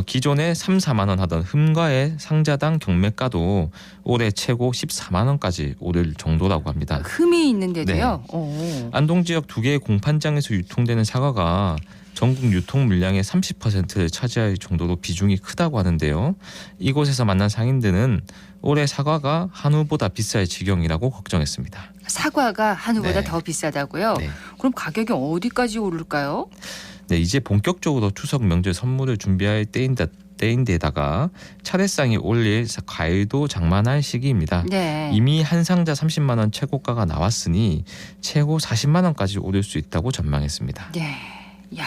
[SPEAKER 15] 기존에 3, 4만 원 하던 흠과의 상자당 경매가도 올해 최고 14만 원까지 오를 정도라고 합니다.
[SPEAKER 1] 흠이 있는데도요?
[SPEAKER 15] 네. 안동 지역 2개의 공판장에서 유통되는 사과가 전국 유통 물량의 30%를 차지할 정도로 비중이 크다고 하는데요. 이곳에서 만난 상인들은 올해 사과가 한우보다 비쌀 지경이라고 걱정했습니다.
[SPEAKER 1] 사과가 한우보다
[SPEAKER 15] 네.
[SPEAKER 1] 더 비싸다고요?
[SPEAKER 15] 네.
[SPEAKER 1] 그럼 가격이 어디까지 오를까요?
[SPEAKER 15] 네, 이제 본격적으로 추석 명절 선물을 준비할 때인데다가 차례상에 올릴 과일도 장만할 시기입니다.
[SPEAKER 1] 네.
[SPEAKER 15] 이미 한 상자 30만 원 최고가가 나왔으니 최고 40만 원까지 오를 수 있다고 전망했습니다.
[SPEAKER 1] 네. 야,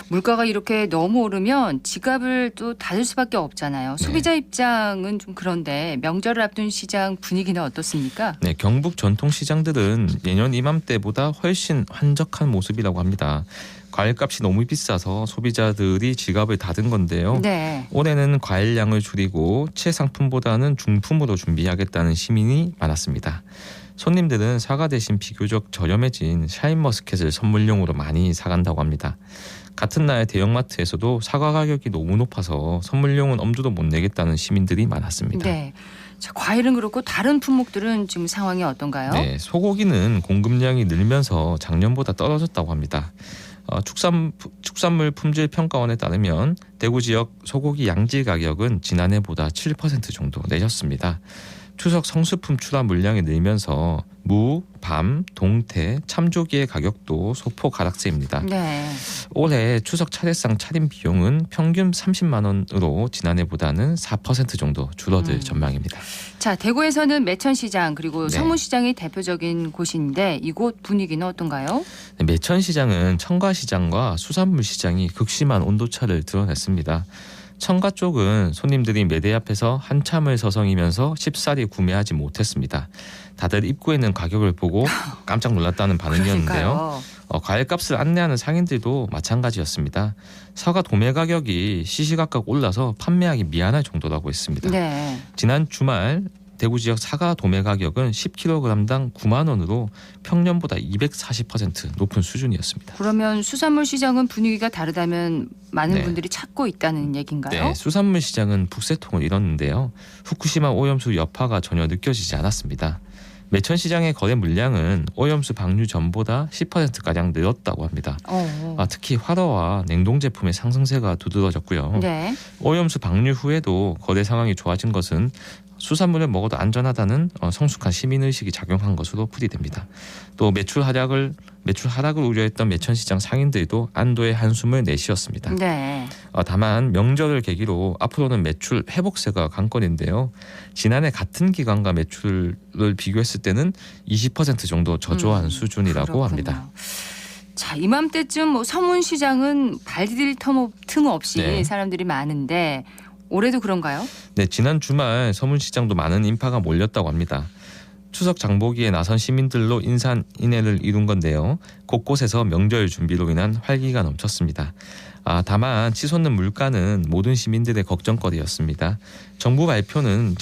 [SPEAKER 1] 물가가 이렇게 너무 오르면 지갑을 또 닫을 수밖에 없잖아요. 소비자 입장은 좀 그런데 명절을 앞둔 시장 분위기는 어떻습니까?
[SPEAKER 15] 네, 경북 전통 시장들은 예년 이맘때보다 훨씬 한적한 모습이라고 합니다. 과일값이 너무 비싸서 소비자들이 지갑을 닫은 건데요.
[SPEAKER 1] 네.
[SPEAKER 15] 올해는 과일량을 줄이고 최상품보다는 중품으로 준비하겠다는 시민이 많았습니다. 손님들은 사과 대신 비교적 저렴해진 샤인머스켓을 선물용으로 많이 사간다고 합니다. 같은 날 대형마트에서도 사과 가격이 너무 높아서 선물용은 엄두도 못 내겠다는 시민들이 많았습니다.
[SPEAKER 1] 네. 자, 과일은 그렇고 다른 품목들은 지금 상황이 어떤가요?
[SPEAKER 15] 네, 소고기는 공급량이 늘면서 작년보다 떨어졌다고 합니다. 축산물 품질평가원에 따르면 대구 지역 소고기 양질 가격은 지난해보다 7% 정도 내렸습니다. 추석 성수품 출하 물량이 늘면서 무, 밤, 동태, 참조기의 가격도 소폭 하락세입니다.
[SPEAKER 1] 네.
[SPEAKER 15] 올해 추석 차례상 차림 비용은 평균 30만 원으로 지난해보다는 4% 정도 줄어들 전망입니다.
[SPEAKER 1] 자, 대구에서는 매천시장 그리고
[SPEAKER 15] 네.
[SPEAKER 1] 서문시장이 대표적인 곳인데 이곳 분위기는 어떤가요?
[SPEAKER 15] 네, 매천시장은 청가시장과 수산물시장이 극심한 온도차를 드러냈습니다. 청가 쪽은 손님들이 매대 앞에서 한참을 서성이면서 쉽사리 구매하지 못했습니다. 다들 입구에 있는 가격을 보고 깜짝 놀랐다는 반응이었는데요. 과일값을 안내하는 상인들도 마찬가지였습니다. 사과 도매 가격이 시시각각 올라서 판매하기 미안할 정도라고 했습니다.
[SPEAKER 1] 네.
[SPEAKER 15] 지난 주말 대구 지역 사과 도매 가격은 10kg당 9만 원으로 평년보다 240% 높은 수준이었습니다.
[SPEAKER 1] 그러면 수산물 시장은 분위기가 다르다면 많은
[SPEAKER 15] 네.
[SPEAKER 1] 분들이 찾고 있다는 얘기인가요?
[SPEAKER 15] 네, 수산물 시장은 북새통을 잃었는데요. 후쿠시마 오염수 여파가 전혀 느껴지지 않았습니다. 매천시장의 거래 물량은 오염수 방류 전보다 10%가량 늘었다고 합니다. 특히 활어와 냉동 제품의 상승세가 두드러졌고요.
[SPEAKER 1] 네.
[SPEAKER 15] 오염수 방류 후에도 거래 상황이 좋아진 것은 수산물을 먹어도 안전하다는 성숙한 시민의식이 작용한 것으로 풀이됩니다. 또 매출 하락을 우려했던 매천시장 상인들도 안도의 한숨을 내쉬었습니다.
[SPEAKER 1] 네.
[SPEAKER 15] 다만 명절을 계기로 앞으로는 매출 회복세가 관건인데요. 지난해 같은 기간과 매출을 비교했을 때는 20% 정도 저조한 수준이라고
[SPEAKER 1] 그렇군요.
[SPEAKER 15] 합니다.
[SPEAKER 1] 자, 이맘때쯤 서문시장은 발 디딜 틈 없이
[SPEAKER 15] 네.
[SPEAKER 1] 사람들이 많은데 올해도 그런가요?
[SPEAKER 15] 네, 지난 주말 서문시장도 많은 인파가 몰렸다고 합니다. 추석 장보기에 나선 시민들로 인산인해를 이룬 건데요. 곳곳에서 명절 준비로 인한 활기가 넘쳤습니다. 다만 치솟는 물가는 모든 시민들의 걱정거리였습니다. 정부 발표는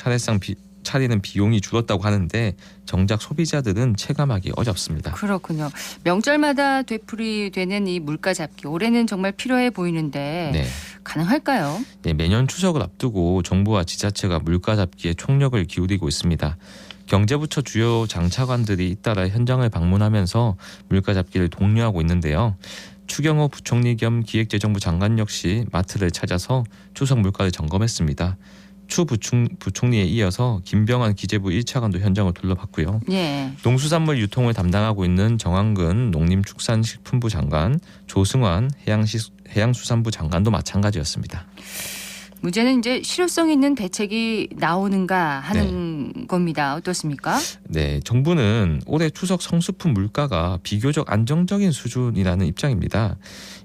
[SPEAKER 15] 차리는 비용이 줄었다고 하는데 정작 소비자들은 체감하기 어렵습니다.
[SPEAKER 1] 그렇군요. 명절마다 되풀이되는 이 물가 잡기 올해는 정말 필요해 보이는데
[SPEAKER 15] 네.
[SPEAKER 1] 가능할까요?
[SPEAKER 15] 네, 매년 추석을 앞두고 정부와 지자체가 물가 잡기에 총력을 기울이고 있습니다. 경제부처 주요 장차관들이 잇따라 현장을 방문하면서 물가 잡기를 독려하고 있는데요. 추경호 부총리 겸 기획재정부 장관 역시 마트를 찾아서 추석 물가를 점검했습니다. 추 부총리에 이어서 김병환 기재부 1차관도 현장을 둘러봤고요.
[SPEAKER 1] 예.
[SPEAKER 15] 농수산물 유통을 담당하고 있는 정한근 농림축산식품부 장관, 조승환 해양수산부 장관도 마찬가지였습니다.
[SPEAKER 1] 문제는 이제 실효성 있는 대책이 나오는가 하는 겁니다. 어떻습니까?
[SPEAKER 15] 네, 정부는 올해 추석 성수품 물가가 비교적 안정적인 수준이라는 입장입니다.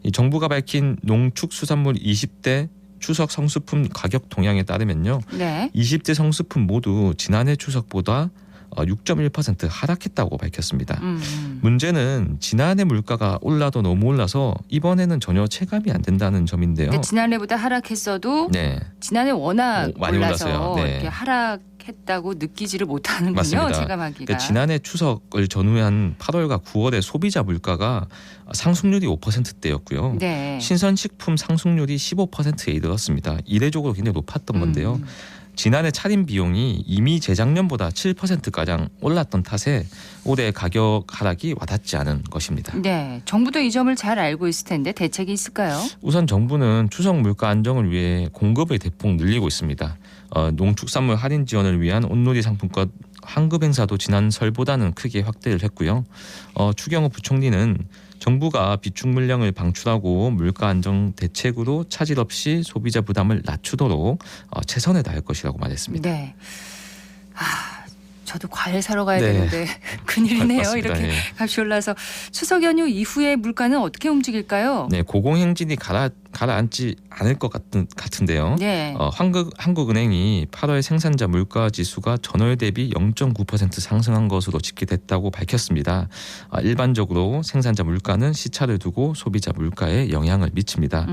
[SPEAKER 15] 이 정부가 밝힌 농축수산물 20대 추석 성수품 가격 동향에 따르면요.
[SPEAKER 1] 네.
[SPEAKER 15] 20대 성수품 모두 지난해 추석보다 6.1% 하락했다고 밝혔습니다. 문제는 지난해 물가가 올라도 너무 올라서 이번에는 전혀 체감이 안 된다는 점인데요.
[SPEAKER 1] 근데 지난해보다 하락했어도
[SPEAKER 15] 네.
[SPEAKER 1] 지난해 워낙
[SPEAKER 15] 많이
[SPEAKER 1] 올라서
[SPEAKER 15] 올랐어요. 네.
[SPEAKER 1] 이렇게 하락했다고 느끼지를 못하는군요.
[SPEAKER 15] 맞습니다.
[SPEAKER 1] 체감하기가.
[SPEAKER 15] 그러니까 지난해 추석을 전후한 8월과 9월의 소비자 물가가 상승률이 5%대였고요.
[SPEAKER 1] 네.
[SPEAKER 15] 신선식품 상승률이 15%에 이르렀습니다. 이례적으로 굉장히 높았던 건데요. 지난해 차림 비용이 이미 재작년보다 7%가량 올랐던 탓에 올해 가격 하락이 와닿지 않은 것입니다.
[SPEAKER 1] 네, 정부도 이 점을 잘 알고 있을 텐데 대책이 있을까요?
[SPEAKER 15] 우선 정부는 추석 물가 안정을 위해 공급을 대폭 늘리고 있습니다. 농축산물 할인 지원을 위한 온누리 상품권 환급 행사도 지난 설보다는 크게 확대를 했고요. 추경호 부총리는 정부가 비축 물량을 방출하고 물가 안정 대책으로 차질 없이 소비자 부담을 낮추도록 최선을 다할 것이라고 말했습니다.
[SPEAKER 1] 네. 저도 과일 사러 가야
[SPEAKER 15] 네.
[SPEAKER 1] 되는데 큰일이네요.
[SPEAKER 15] 맞습니다.
[SPEAKER 1] 이렇게
[SPEAKER 15] 예.
[SPEAKER 1] 값이 올라서 추석 연휴 이후에 물가는 어떻게 움직일까요?
[SPEAKER 15] 네, 고공행진이 가라앉지 않을 것 같은데요.
[SPEAKER 1] 네.
[SPEAKER 15] 한국은행이 8월 생산자 물가 지수가 전월 대비 0.9% 상승한 것으로 집계됐다고 밝혔습니다. 일반적으로 생산자 물가는 시차를 두고 소비자 물가에 영향을 미칩니다.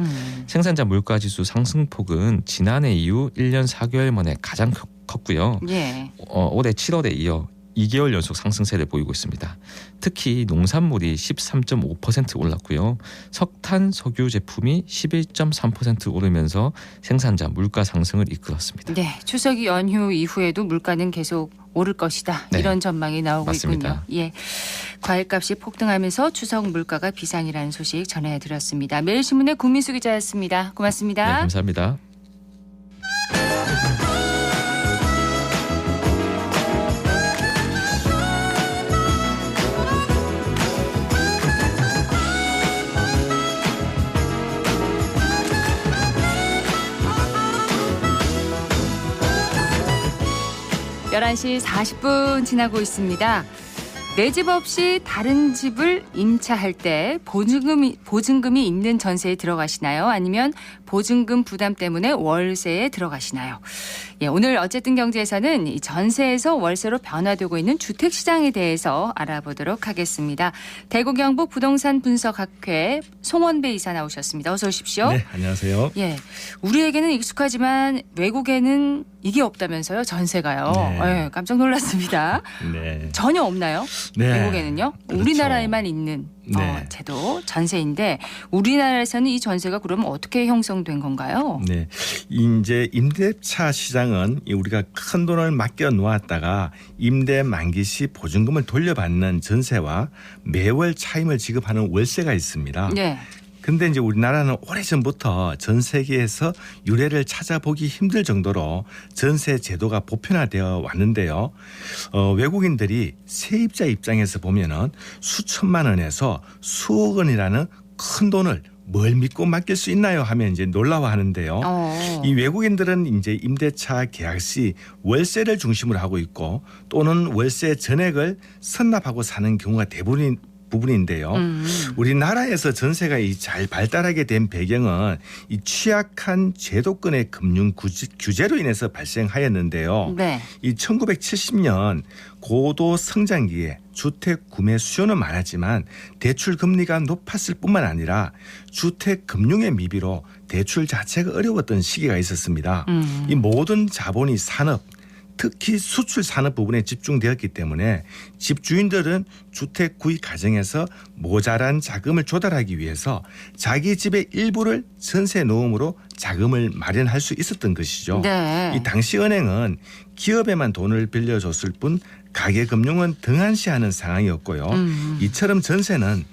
[SPEAKER 15] 생산자 물가 지수 상승폭은 지난해 이후 1년 4개월 만에 가장 컸고요.
[SPEAKER 1] 예.
[SPEAKER 15] 올해 7월에 이어 2개월 연속 상승세를 보이고 있습니다. 특히 농산물이 13.5% 올랐고요. 석탄, 석유 제품이 11.3% 오르면서 생산자 물가 상승을 이끌었습니다.
[SPEAKER 1] 네, 추석 연휴 이후에도 물가는 계속 오를 것이다.
[SPEAKER 15] 네.
[SPEAKER 1] 이런 전망이 나오고
[SPEAKER 15] 맞습니다.
[SPEAKER 1] 있군요. 예, 과일값이 폭등하면서 추석 물가가 비상이라는 소식 전해드렸습니다. 매일신문의 구민수 기자였습니다. 고맙습니다.
[SPEAKER 15] 네, 감사합니다.
[SPEAKER 1] (11시 40분) 지나고 있습니다. 내 집 없이 다른 집을 임차할 때 보증금이 있는 전세에 들어가시나요? 아니면 보증금 부담 때문에 월세에 들어가시나요? 예, 오늘 어쨌든 경제에서는 이 전세에서 월세로 변화되고 있는 주택 시장에 대해서 알아보도록 하겠습니다. 대구 경북 부동산 분석학회 송원배 이사 나오셨습니다. 어서 오십시오.
[SPEAKER 16] 네, 안녕하세요.
[SPEAKER 1] 예, 우리에게는 익숙하지만 외국에는 이게 없다면서요, 전세가요.
[SPEAKER 16] 네.
[SPEAKER 1] 예, 깜짝 놀랐습니다.
[SPEAKER 16] 네.
[SPEAKER 1] 전혀 없나요?
[SPEAKER 16] 네.
[SPEAKER 1] 외국에는요?
[SPEAKER 16] 그렇죠.
[SPEAKER 1] 우리나라에만 있는
[SPEAKER 16] 네.
[SPEAKER 1] 제도, 전세인데 우리나라에서는 이 전세가 그러면 어떻게 형성된 건가요?
[SPEAKER 16] 네, 이제 임대차 시장은 우리가 큰 돈을 맡겨 놓았다가 임대 만기 시 보증금을 돌려받는 전세와 매월 차임을 지급하는 월세가 있습니다.
[SPEAKER 1] 네.
[SPEAKER 16] 근데 이제 우리나라는 오래전부터 전 세계에서 유례를 찾아보기 힘들 정도로 전세 제도가 보편화되어 왔는데요. 외국인들이 세입자 입장에서 보면은 수천만 원에서 수억 원이라는 큰 돈을 뭘 믿고 맡길 수 있나요 하면 이제 놀라워하는데요. 이 외국인들은 이제 임대차 계약 시 월세를 중심으로 하고 있고 또는 월세 전액을 선납하고 사는 경우가 부분인데요. 우리나라에서 전세가 잘 발달하게 된 배경은 이 취약한 제도권의 금융 규제로 인해서 발생하였는데요.
[SPEAKER 1] 네.
[SPEAKER 16] 이 1970년 고도 성장기에 주택 구매 수요는 많았지만 대출 금리가 높았을 뿐만 아니라 주택 금융의 미비로 대출 자체가 어려웠던 시기가 있었습니다. 이 모든 자본이 산업 특히 수출 산업 부분에 집중되었기 때문에 집주인들은 주택 구입 과정에서 모자란 자금을 조달하기 위해서 자기 집의 일부를 전세 놓음으로 자금을 마련할 수 있었던 것이죠.
[SPEAKER 1] 네.
[SPEAKER 16] 이 당시 은행은 기업에만 돈을 빌려줬을 뿐 가계금융은 등한시하는 상황이었고요. 이처럼 전세는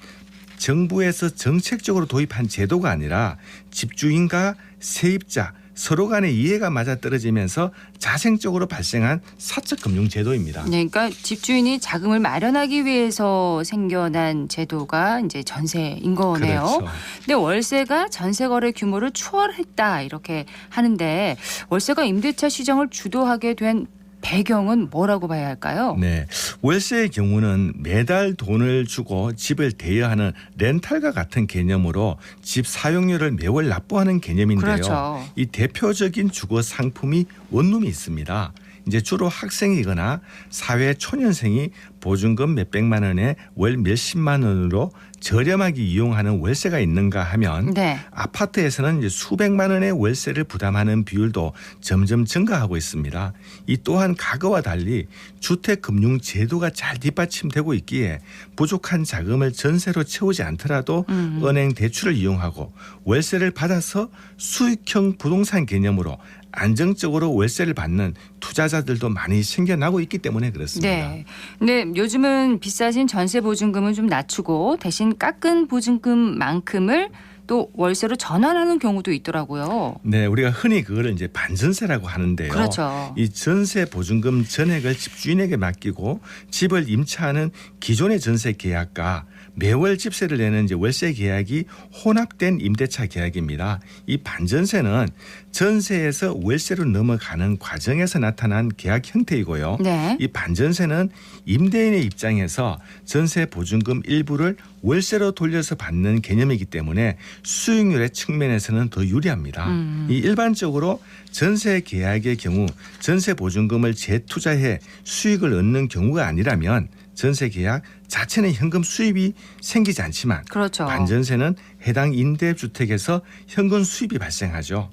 [SPEAKER 16] 정부에서 정책적으로 도입한 제도가 아니라 집주인과 세입자 서로 간의 이해가 맞아떨어지면서 자생적으로 발생한 사적 금융 제도입니다.
[SPEAKER 1] 네, 그러니까 집주인이 자금을 마련하기 위해서 생겨난 제도가 이제 전세인 거네요.
[SPEAKER 16] 그렇죠.
[SPEAKER 1] 근데 월세가 전세 거래 규모를 초월했다 이렇게 하는데 월세가 임대차 시장을 주도하게 된 배경은 뭐라고 봐야 할까요?
[SPEAKER 16] 네, 월세의 경우는 매달 돈을 주고 집을 대여하는 렌탈과 같은 개념으로 집 사용료를 매월 납부하는 개념인데요.
[SPEAKER 1] 그렇죠.
[SPEAKER 16] 이 대표적인 주거 상품이 원룸이 있습니다. 이제 주로 학생이거나 사회 초년생이 보증금 몇백만 원에 월 몇십만 원으로 저렴하게 이용하는 월세가 있는가 하면
[SPEAKER 1] 네.
[SPEAKER 16] 아파트에서는 이제 수백만 원의 월세를 부담하는 비율도 점점 증가하고 있습니다. 이 또한 과거와 달리 주택금융제도가 잘 뒷받침되고 있기에 부족한 자금을 전세로 채우지 않더라도 은행 대출을 이용하고 월세를 받아서 수익형 부동산 개념으로 안정적으로 월세를 받는 투자자들도 많이 생겨나고 있기 때문에 그렇습니다.
[SPEAKER 1] 네. 근데 요즘은 비싸진 전세 보증금은 좀 낮추고 대신 깎은 보증금만큼을 또 월세로 전환하는 경우도 있더라고요.
[SPEAKER 16] 네, 우리가 흔히 그거를 이제 반전세라고 하는데요.
[SPEAKER 1] 그렇죠.
[SPEAKER 16] 이 전세 보증금 전액을 집주인에게 맡기고 집을 임차하는 기존의 전세 계약과 매월 집세를 내는 이제 월세 계약이 혼합된 임대차 계약입니다. 이 반전세는 전세에서 월세로 넘어가는 과정에서 나타난 계약 형태이고요.
[SPEAKER 1] 네.
[SPEAKER 16] 이 반전세는 임대인의 입장에서 전세 보증금 일부를 월세로 돌려서 받는 개념이기 때문에 수익률의 측면에서는 더 유리합니다. 이 일반적으로 전세 계약의 경우 전세 보증금을 재투자해 수익을 얻는 경우가 아니라면 전세 계약 자체는 현금 수입이 생기지 않지만
[SPEAKER 1] 그렇죠.
[SPEAKER 16] 반전세는 해당 임대주택에서 현금 수입이 발생하죠.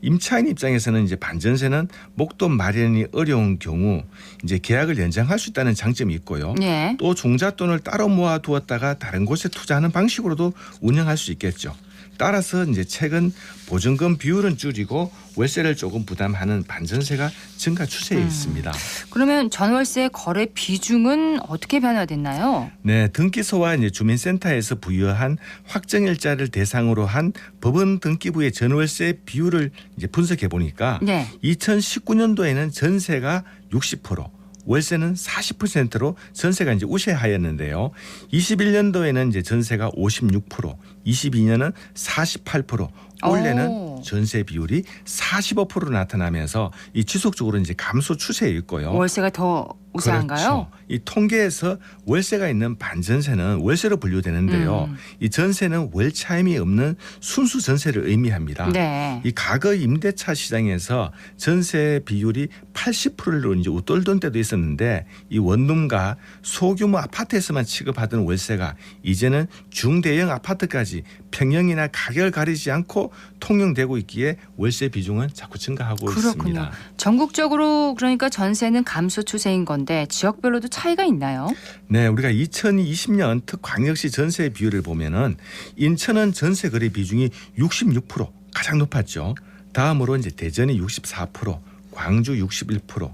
[SPEAKER 16] 임차인 입장에서는 이제 반전세는 목돈 마련이 어려운 경우 이제 계약을 연장할 수 있다는 장점이 있고요.
[SPEAKER 1] 예.
[SPEAKER 16] 또 종잣돈을 따로 모아두었다가 다른 곳에 투자하는 방식으로도 운영할 수 있겠죠. 따라서 이제 최근 보증금 비율은 줄이고 월세를 조금 부담하는 반전세가 증가 추세에 있습니다.
[SPEAKER 1] 그러면 전월세 거래 비중은 어떻게 변화됐나요?
[SPEAKER 16] 네, 등기소와 이제 주민센터에서 부여한 확정일자를 대상으로 한 법원 등기부의 전월세 비율을 이제 분석해 보니까
[SPEAKER 1] 네.
[SPEAKER 16] 2019년도에는 전세가 60%. 월세는 40%로 전세가 이제 우세하였는데요. 21년도에는 이제 전세가 56%, 22년은 48%, 올해는 전세 비율이 45%로 나타나면서 이 지속적으로 이제 감소 추세에 있고요.
[SPEAKER 1] 월세가 더 우세한가요?
[SPEAKER 16] 그렇죠. 이 통계에서 월세가 있는 반전세는 월세로 분류되는데요. 이 전세는 월 차임이 없는 순수 전세를 의미합니다.
[SPEAKER 1] 네.
[SPEAKER 16] 이 과거 임대차 시장에서 전세 비율이 80%로 이제 웃돌던 때도 있었는데 이 원룸과 소규모 아파트에서만 취급하던 월세가 이제는 중대형 아파트까지 평형이나 가격을 가리지 않고 통용되고 있기에 월세 비중은 자꾸 증가하고
[SPEAKER 1] 그렇군요.
[SPEAKER 16] 있습니다.
[SPEAKER 1] 전국적으로 그러니까 전세는 감소 추세인 건데 지역별로도 차이가 있나요?
[SPEAKER 16] 네, 우리가 2020년 특광역시 전세 비율을 보면은 인천은 전세 거래 비중이 66% 가장 높았죠. 다음으로 이제 대전이 64%, 광주 61%.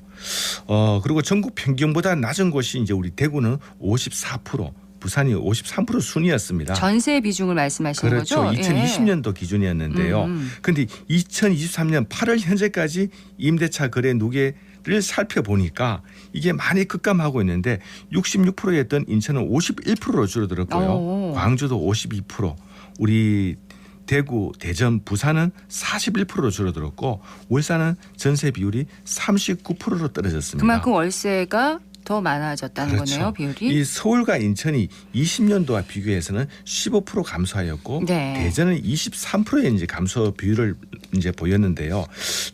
[SPEAKER 16] 그리고 전국 평균보다 낮은 곳이 이제 우리 대구는 54%. 부산이 53% 순이었습니다.
[SPEAKER 1] 전세 비중을 말씀하시는
[SPEAKER 16] 그렇죠.
[SPEAKER 1] 거죠?
[SPEAKER 16] 2020년도 기준이었는데요. 그런데 2023년 8월 현재까지 임대차 거래 누계를 살펴보니까 이게 많이 급감하고 있는데 66%였던 인천은 51%로 줄어들었고요. 광주도 52%, 우리 대구, 대전, 부산은 41%로 줄어들었고 울산은 전세 비율이 39%로 떨어졌습니다.
[SPEAKER 1] 그만큼 월세가 더 많아졌다는
[SPEAKER 16] 그렇죠.
[SPEAKER 1] 거네요, 비율이.
[SPEAKER 16] 이 서울과 인천이 20년도와 비교해서는 15% 감소하였고
[SPEAKER 1] 네.
[SPEAKER 16] 대전은 23%의 이제 감소 비율을 이제 보였는데요.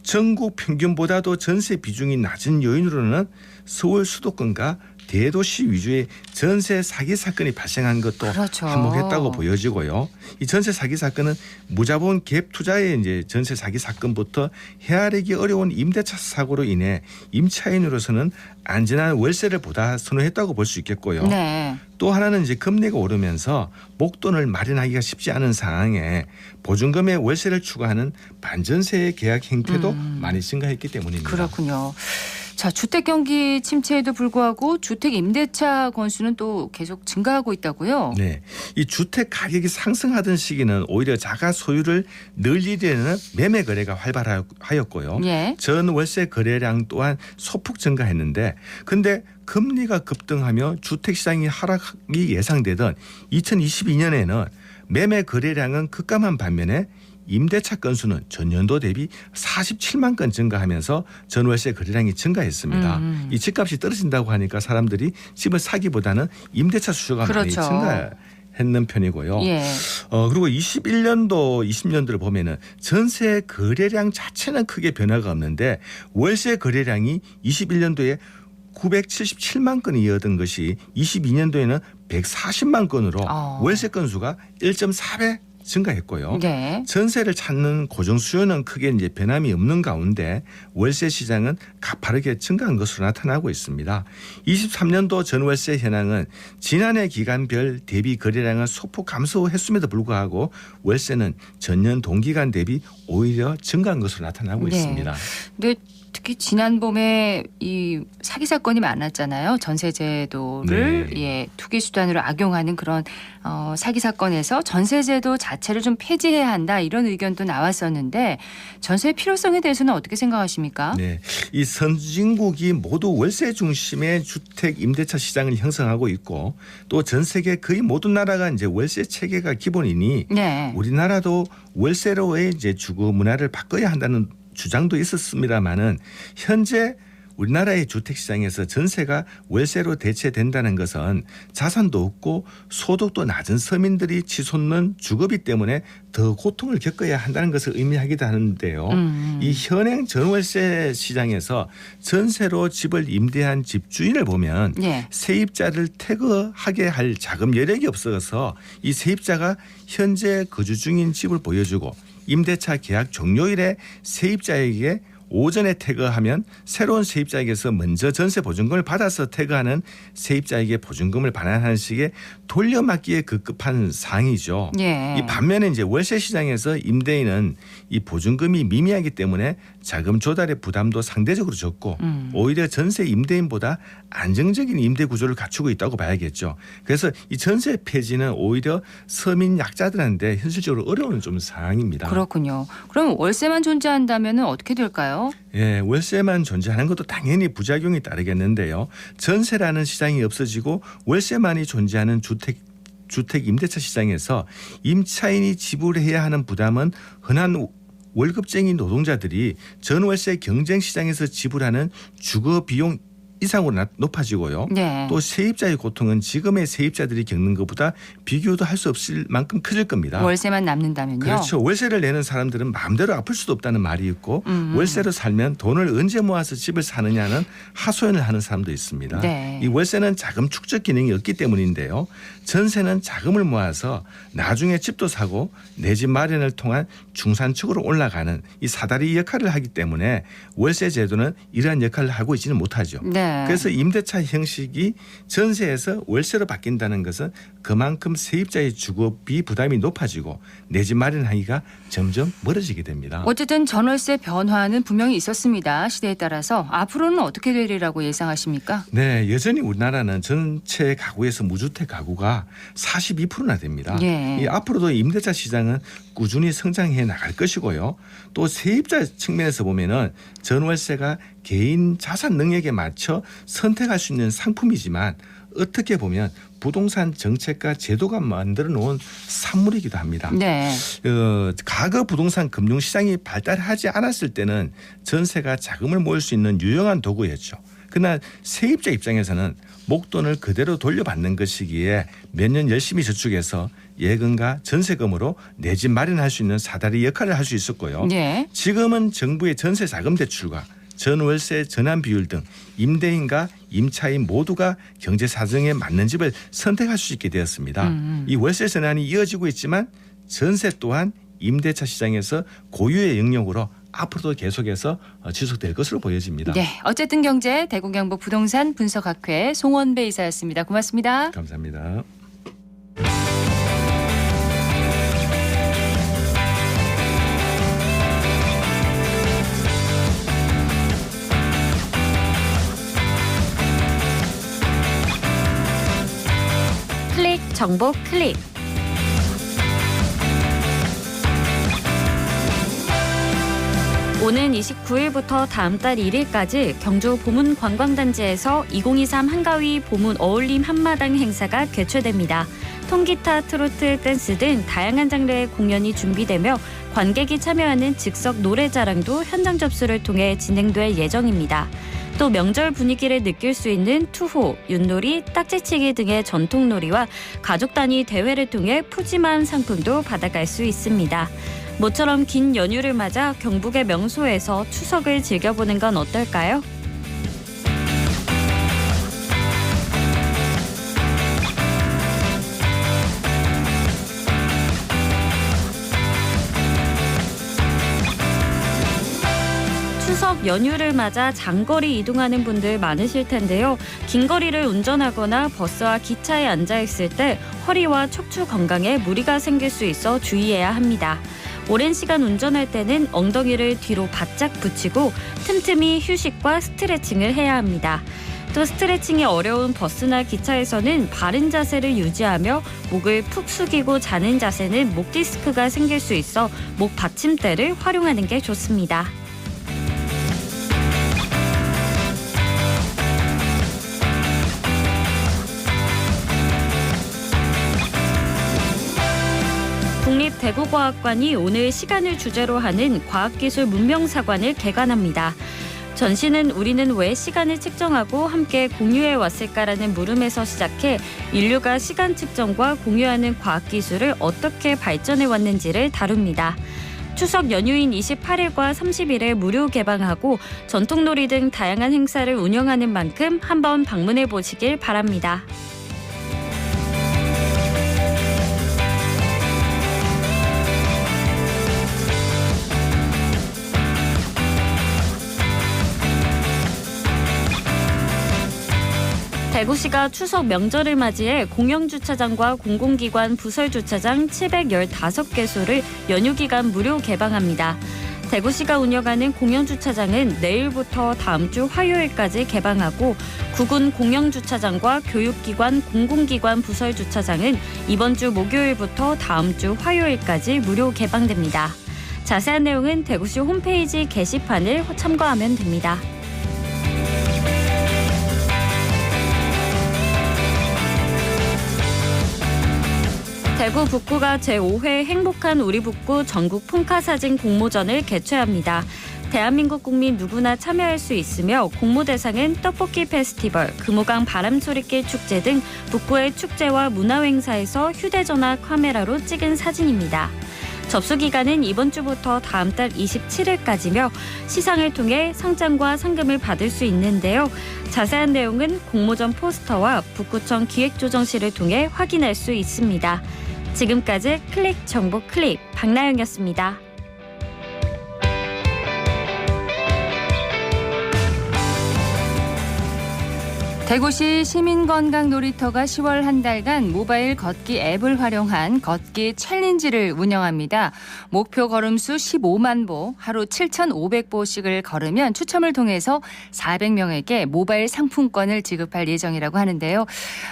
[SPEAKER 16] 전국 평균보다도 전세 비중이 낮은 요인으로는 서울 수도권과 대도시 위주의 전세 사기 사건이 발생한 것도
[SPEAKER 1] 그렇죠.
[SPEAKER 16] 한몫했다고 보여지고요. 이 전세 사기 사건은 무자본 갭 투자의 이제 전세 사기 사건부터 헤아리기 어려운 임대차 사고로 인해 임차인으로서는 안전한 월세를 보다 선호했다고 볼 수 있겠고요.
[SPEAKER 1] 네.
[SPEAKER 16] 또 하나는 이제 금리가 오르면서 목돈을 마련하기가 쉽지 않은 상황에 보증금의 월세를 추구하는 반전세의 계약 형태도 많이 증가했기 때문입니다.
[SPEAKER 1] 그렇군요. 자, 주택 경기 침체에도 불구하고 주택 임대차 건수는 또 계속 증가하고 있다고요?
[SPEAKER 16] 네, 이 주택 가격이 상승하던 시기는 오히려 자가 소유를 늘리려는 매매 거래가 활발하였고요.
[SPEAKER 1] 예.
[SPEAKER 16] 전 월세 거래량 또한 소폭 증가했는데, 근데 금리가 급등하며 주택 시장이 하락이 예상되던 2022년에는 매매 거래량은 급감한 반면에 임대차 건수는 전년도 대비 47만 건 증가하면서 전월세 거래량이 증가했습니다. 이 집값이 떨어진다고 하니까 사람들이 집을 사기보다는 임대차 수요가
[SPEAKER 1] 그렇죠.
[SPEAKER 16] 많이 증가했는 편이고요.
[SPEAKER 1] 예.
[SPEAKER 16] 그리고 21년도, 20년도를 보면은 전세 거래량 자체는 크게 변화가 없는데 월세 거래량이 21년도에 977만 건이 이어던 것이 22년도에는 140만 건으로 월세 건수가 1.4배 증가했고요.
[SPEAKER 1] 네.
[SPEAKER 16] 전세를 찾는 고정 수요는 크게 이제 변함이 없는 가운데 월세 시장은 가파르게 증가한 것으로 나타나고 있습니다. 23년도 전월세 현황은 지난해 기간별 대비 거래량은 소폭 감소했음에도 불구하고 월세는 전년 동기간 대비 오히려 증가한 것으로 나타나고
[SPEAKER 1] 네.
[SPEAKER 16] 있습니다.
[SPEAKER 1] 근데 특히 지난 봄에 이 사기 사건이 많았잖아요. 전세제도를 투기 수단으로 악용하는 그런 사기 사건에서 전세제도 자체를 좀 폐지해야 한다 이런 의견도 나왔었는데 전세의 필요성에 대해서는 어떻게 생각하십니까?
[SPEAKER 16] 네, 이 선진국이 모두 월세 중심의 주택 임대차 시장을 형성하고 있고 또 전 세계 거의 모든 나라가 이제 월세 체계가 기본이니 우리나라도 월세로의 이제 주거 문화를 바꿔야 한다는 주장도 있었습니다마는 현재 우리나라의 주택시장에서 전세가 월세로 대체된다는 것은 자산도 없고 소득도 낮은 서민들이 치솟는 주거비 때문에 더 고통을 겪어야 한다는 것을 의미하기도 하는데요. 이 현행 전월세 시장에서 전세로 집을 임대한 집주인을 보면 세입자를 퇴거하게 할 자금 여력이 없어서 이 세입자가 현재 거주 중인 집을 보여주고 임대차 계약 종료일에 세입자에게 오전에 퇴거하면 새로운 세입자에게서 먼저 전세 보증금을 받아서 퇴거하는 세입자에게 보증금을 반환하는 식의 돌려막기에 급급한 상황이죠. 이 반면에 이제 월세 시장에서 임대인은 이 보증금이 미미하기 때문에 자금 조달의 부담도 상대적으로 적고 오히려 전세 임대인보다 안정적인 임대 구조를 갖추고 있다고 봐야겠죠. 그래서 이 전세 폐지는 오히려 서민 약자들한테 현실적으로 어려운 좀 상황입니다.
[SPEAKER 1] 그렇군요. 그럼 월세만 존재한다면 어떻게 될까요?
[SPEAKER 16] 예, 월세만 존재하는 것도 당연히 부작용이 따르겠는데요. 전세라는 시장이 없어지고 월세만이 존재하는 주택 임대차 시장에서 임차인이 지불해야 하는 부담은 흔한 월급쟁이 노동자들이 전월세 경쟁 시장에서 지불하는 주거 비용 이상으로 높아지고요. 또 세입자의 고통은 지금의 세입자들이 겪는 것보다 비교도 할 수 없을 만큼 커질 겁니다.
[SPEAKER 1] 월세만 남는다면요?
[SPEAKER 16] 그렇죠. 월세를 내는 사람들은 마음대로 아플 수도 없다는 말이 있고 월세로 살면 돈을 언제 모아서 집을 사느냐는 하소연을 하는 사람도 있습니다. 이 월세는 자금 축적 기능이 없기 때문인데요. 전세는 자금을 모아서 나중에 집도 사고 내 집 마련을 통한 중산층으로 올라가는 이 사다리 역할을 하기 때문에 월세 제도는 이러한 역할을 하고 있지는 못하죠. 그래서 임대차 형식이 전세에서 월세로 바뀐다는 것은 그만큼 세입자의 주거비 부담이 높아지고 내 집 마련하기가 점점 멀어지게 됩니다.
[SPEAKER 1] 어쨌든 전월세 변화는 분명히 있었습니다. 시대에 따라서 앞으로는 어떻게 되리라고 예상하십니까?
[SPEAKER 16] 네, 여전히 우리나라는 전체 가구에서 무주택 가구가 42%나 됩니다. 이 앞으로도 임대차 시장은 꾸준히 성장해 나갈 것이고요. 또 세입자 측면에서 보면은 전월세가 개인 자산 능력에 맞춰 선택할 수 있는 상품이지만 어떻게 보면 부동산 정책과 제도가 만들어 놓은 산물이기도 합니다. 과거 부동산 금융시장이 발달하지 않았을 때는 전세가 자금을 모을 수 있는 유용한 도구였죠. 그러나 세입자 입장에서는 목돈을 그대로 돌려받는 것이기에 몇 년 열심히 저축해서 예금과 전세금으로 내 집 마련할 수 있는 사다리 역할을 할 수 있었고요. 지금은 정부의 전세 자금 대출과 전월세 전환 비율 등 임대인과 임차인 모두가 경제 사정에 맞는 집을 선택할 수 있게 되었습니다. 이 월세 전환이 이어지고 있지만 전세 또한 임대차 시장에서 고유의 영역으로 앞으로도 계속해서 지속될 것으로 보여집니다.
[SPEAKER 1] 어쨌든 경제 대구경북 부동산 분석학회 송원배 이사였습니다. 고맙습니다.
[SPEAKER 16] 감사합니다.
[SPEAKER 17] 클릭 정보 클릭. 오는 29일부터 다음 달 1일까지 경주 보문 관광단지에서 2023 한가위 보문 어울림 한마당 행사가 개최됩니다. 통기타, 트로트, 댄스 등 다양한 장르의 공연이 준비되며 관객이 참여하는 즉석 노래자랑도 현장 접수를 통해 진행될 예정입니다. 또 명절 분위기를 느낄 수 있는 투호, 윷놀이, 딱지치기 등의 전통놀이와 가족 단위 대회를 통해 푸짐한 상품도 받아갈 수 있습니다. 모처럼 긴 연휴를 맞아 경북의 명소에서 추석을 즐겨보는 건 어떨까요? 추석 연휴를 맞아 장거리 이동하는 분들 많으실 텐데요. 긴 거리를 운전하거나 버스와 기차에 앉아 있을 때 허리와 척추 건강에 무리가 생길 수 있어 주의해야 합니다. 오랜 시간 운전할 때는 엉덩이를 뒤로 바짝 붙이고 틈틈이 휴식과 스트레칭을 해야 합니다. 또 스트레칭이 어려운 버스나 기차에서는 바른 자세를 유지하며 목을 푹 숙이고 자는 자세는 목 디스크가 생길 수 있어 목 받침대를 활용하는 게 좋습니다. 국립대구과학관이 오늘 시간을 주제로 하는 과학기술 문명사관을 개관합니다. 전시는 우리는 왜 시간을 측정하고 함께 공유해 왔을까라는 물음에서 시작해 인류가 시간 측정과 공유하는 과학기술을 어떻게 발전해 왔는지를 다룹니다. 추석 연휴인 28일과 30일에 무료 개방하고 전통놀이 등 다양한 행사를 운영하는 만큼 한번 방문해 보시길 바랍니다. 대구시가 추석 명절을 맞이해 공영주차장과 공공기관 부설주차장 715개소를 연휴 기간 무료 개방합니다. 대구시가 운영하는 공영주차장은 내일부터 다음 주 화요일까지 개방하고 구군 공영주차장과 교육기관, 공공기관 부설주차장은 이번 주 목요일부터 다음 주 화요일까지 무료 개방됩니다. 자세한 내용은 대구시 홈페이지 게시판을 참고하면 됩니다. 대구 북구가 제5회 행복한 우리 북구 전국 풍화사진 공모전을 개최합니다. 대한민국 국민 누구나 참여할 수 있으며 공모 대상은 떡볶이 페스티벌, 금호강 바람소리길 축제 등 북구의 축제와 문화행사에서 휴대전화 카메라로 찍은 사진입니다. 접수 기간은 이번 주부터 다음 달 27일까지며 시상을 통해 상장과 상금을 받을 수 있는데요. 자세한 내용은 공모전 포스터와 북구청 기획조정실을 통해 확인할 수 있습니다. 지금까지 클릭 정보 클립 박나영이었습니다.
[SPEAKER 1] 대구시 시민건강놀이터가 10월 한 달간 모바일 걷기 앱을 활용한 걷기 챌린지를 운영합니다. 목표 걸음수 15만 보, 하루 7,500보씩을 걸으면 추첨을 통해서 400명에게 모바일 상품권을 지급할 예정이라고 하는데요.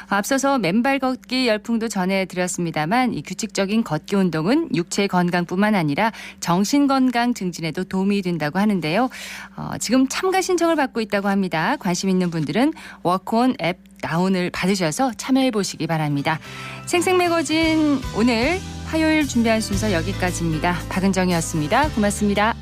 [SPEAKER 1] 앞서서 맨발 걷기 열풍도 전해드렸습니다만 이 규칙적인 걷기 운동은 육체 건강뿐만 아니라 정신 건강 증진에도 도움이 된다고 하는데요. 지금 참가 신청을 받고 있다고 합니다. 관심 있는 분들은 워크온 앱 다운을 받으셔서 참여해 보시기 바랍니다. 생생매거진 오늘 화요일 준비한 순서 여기까지입니다. 박은정이었습니다. 고맙습니다.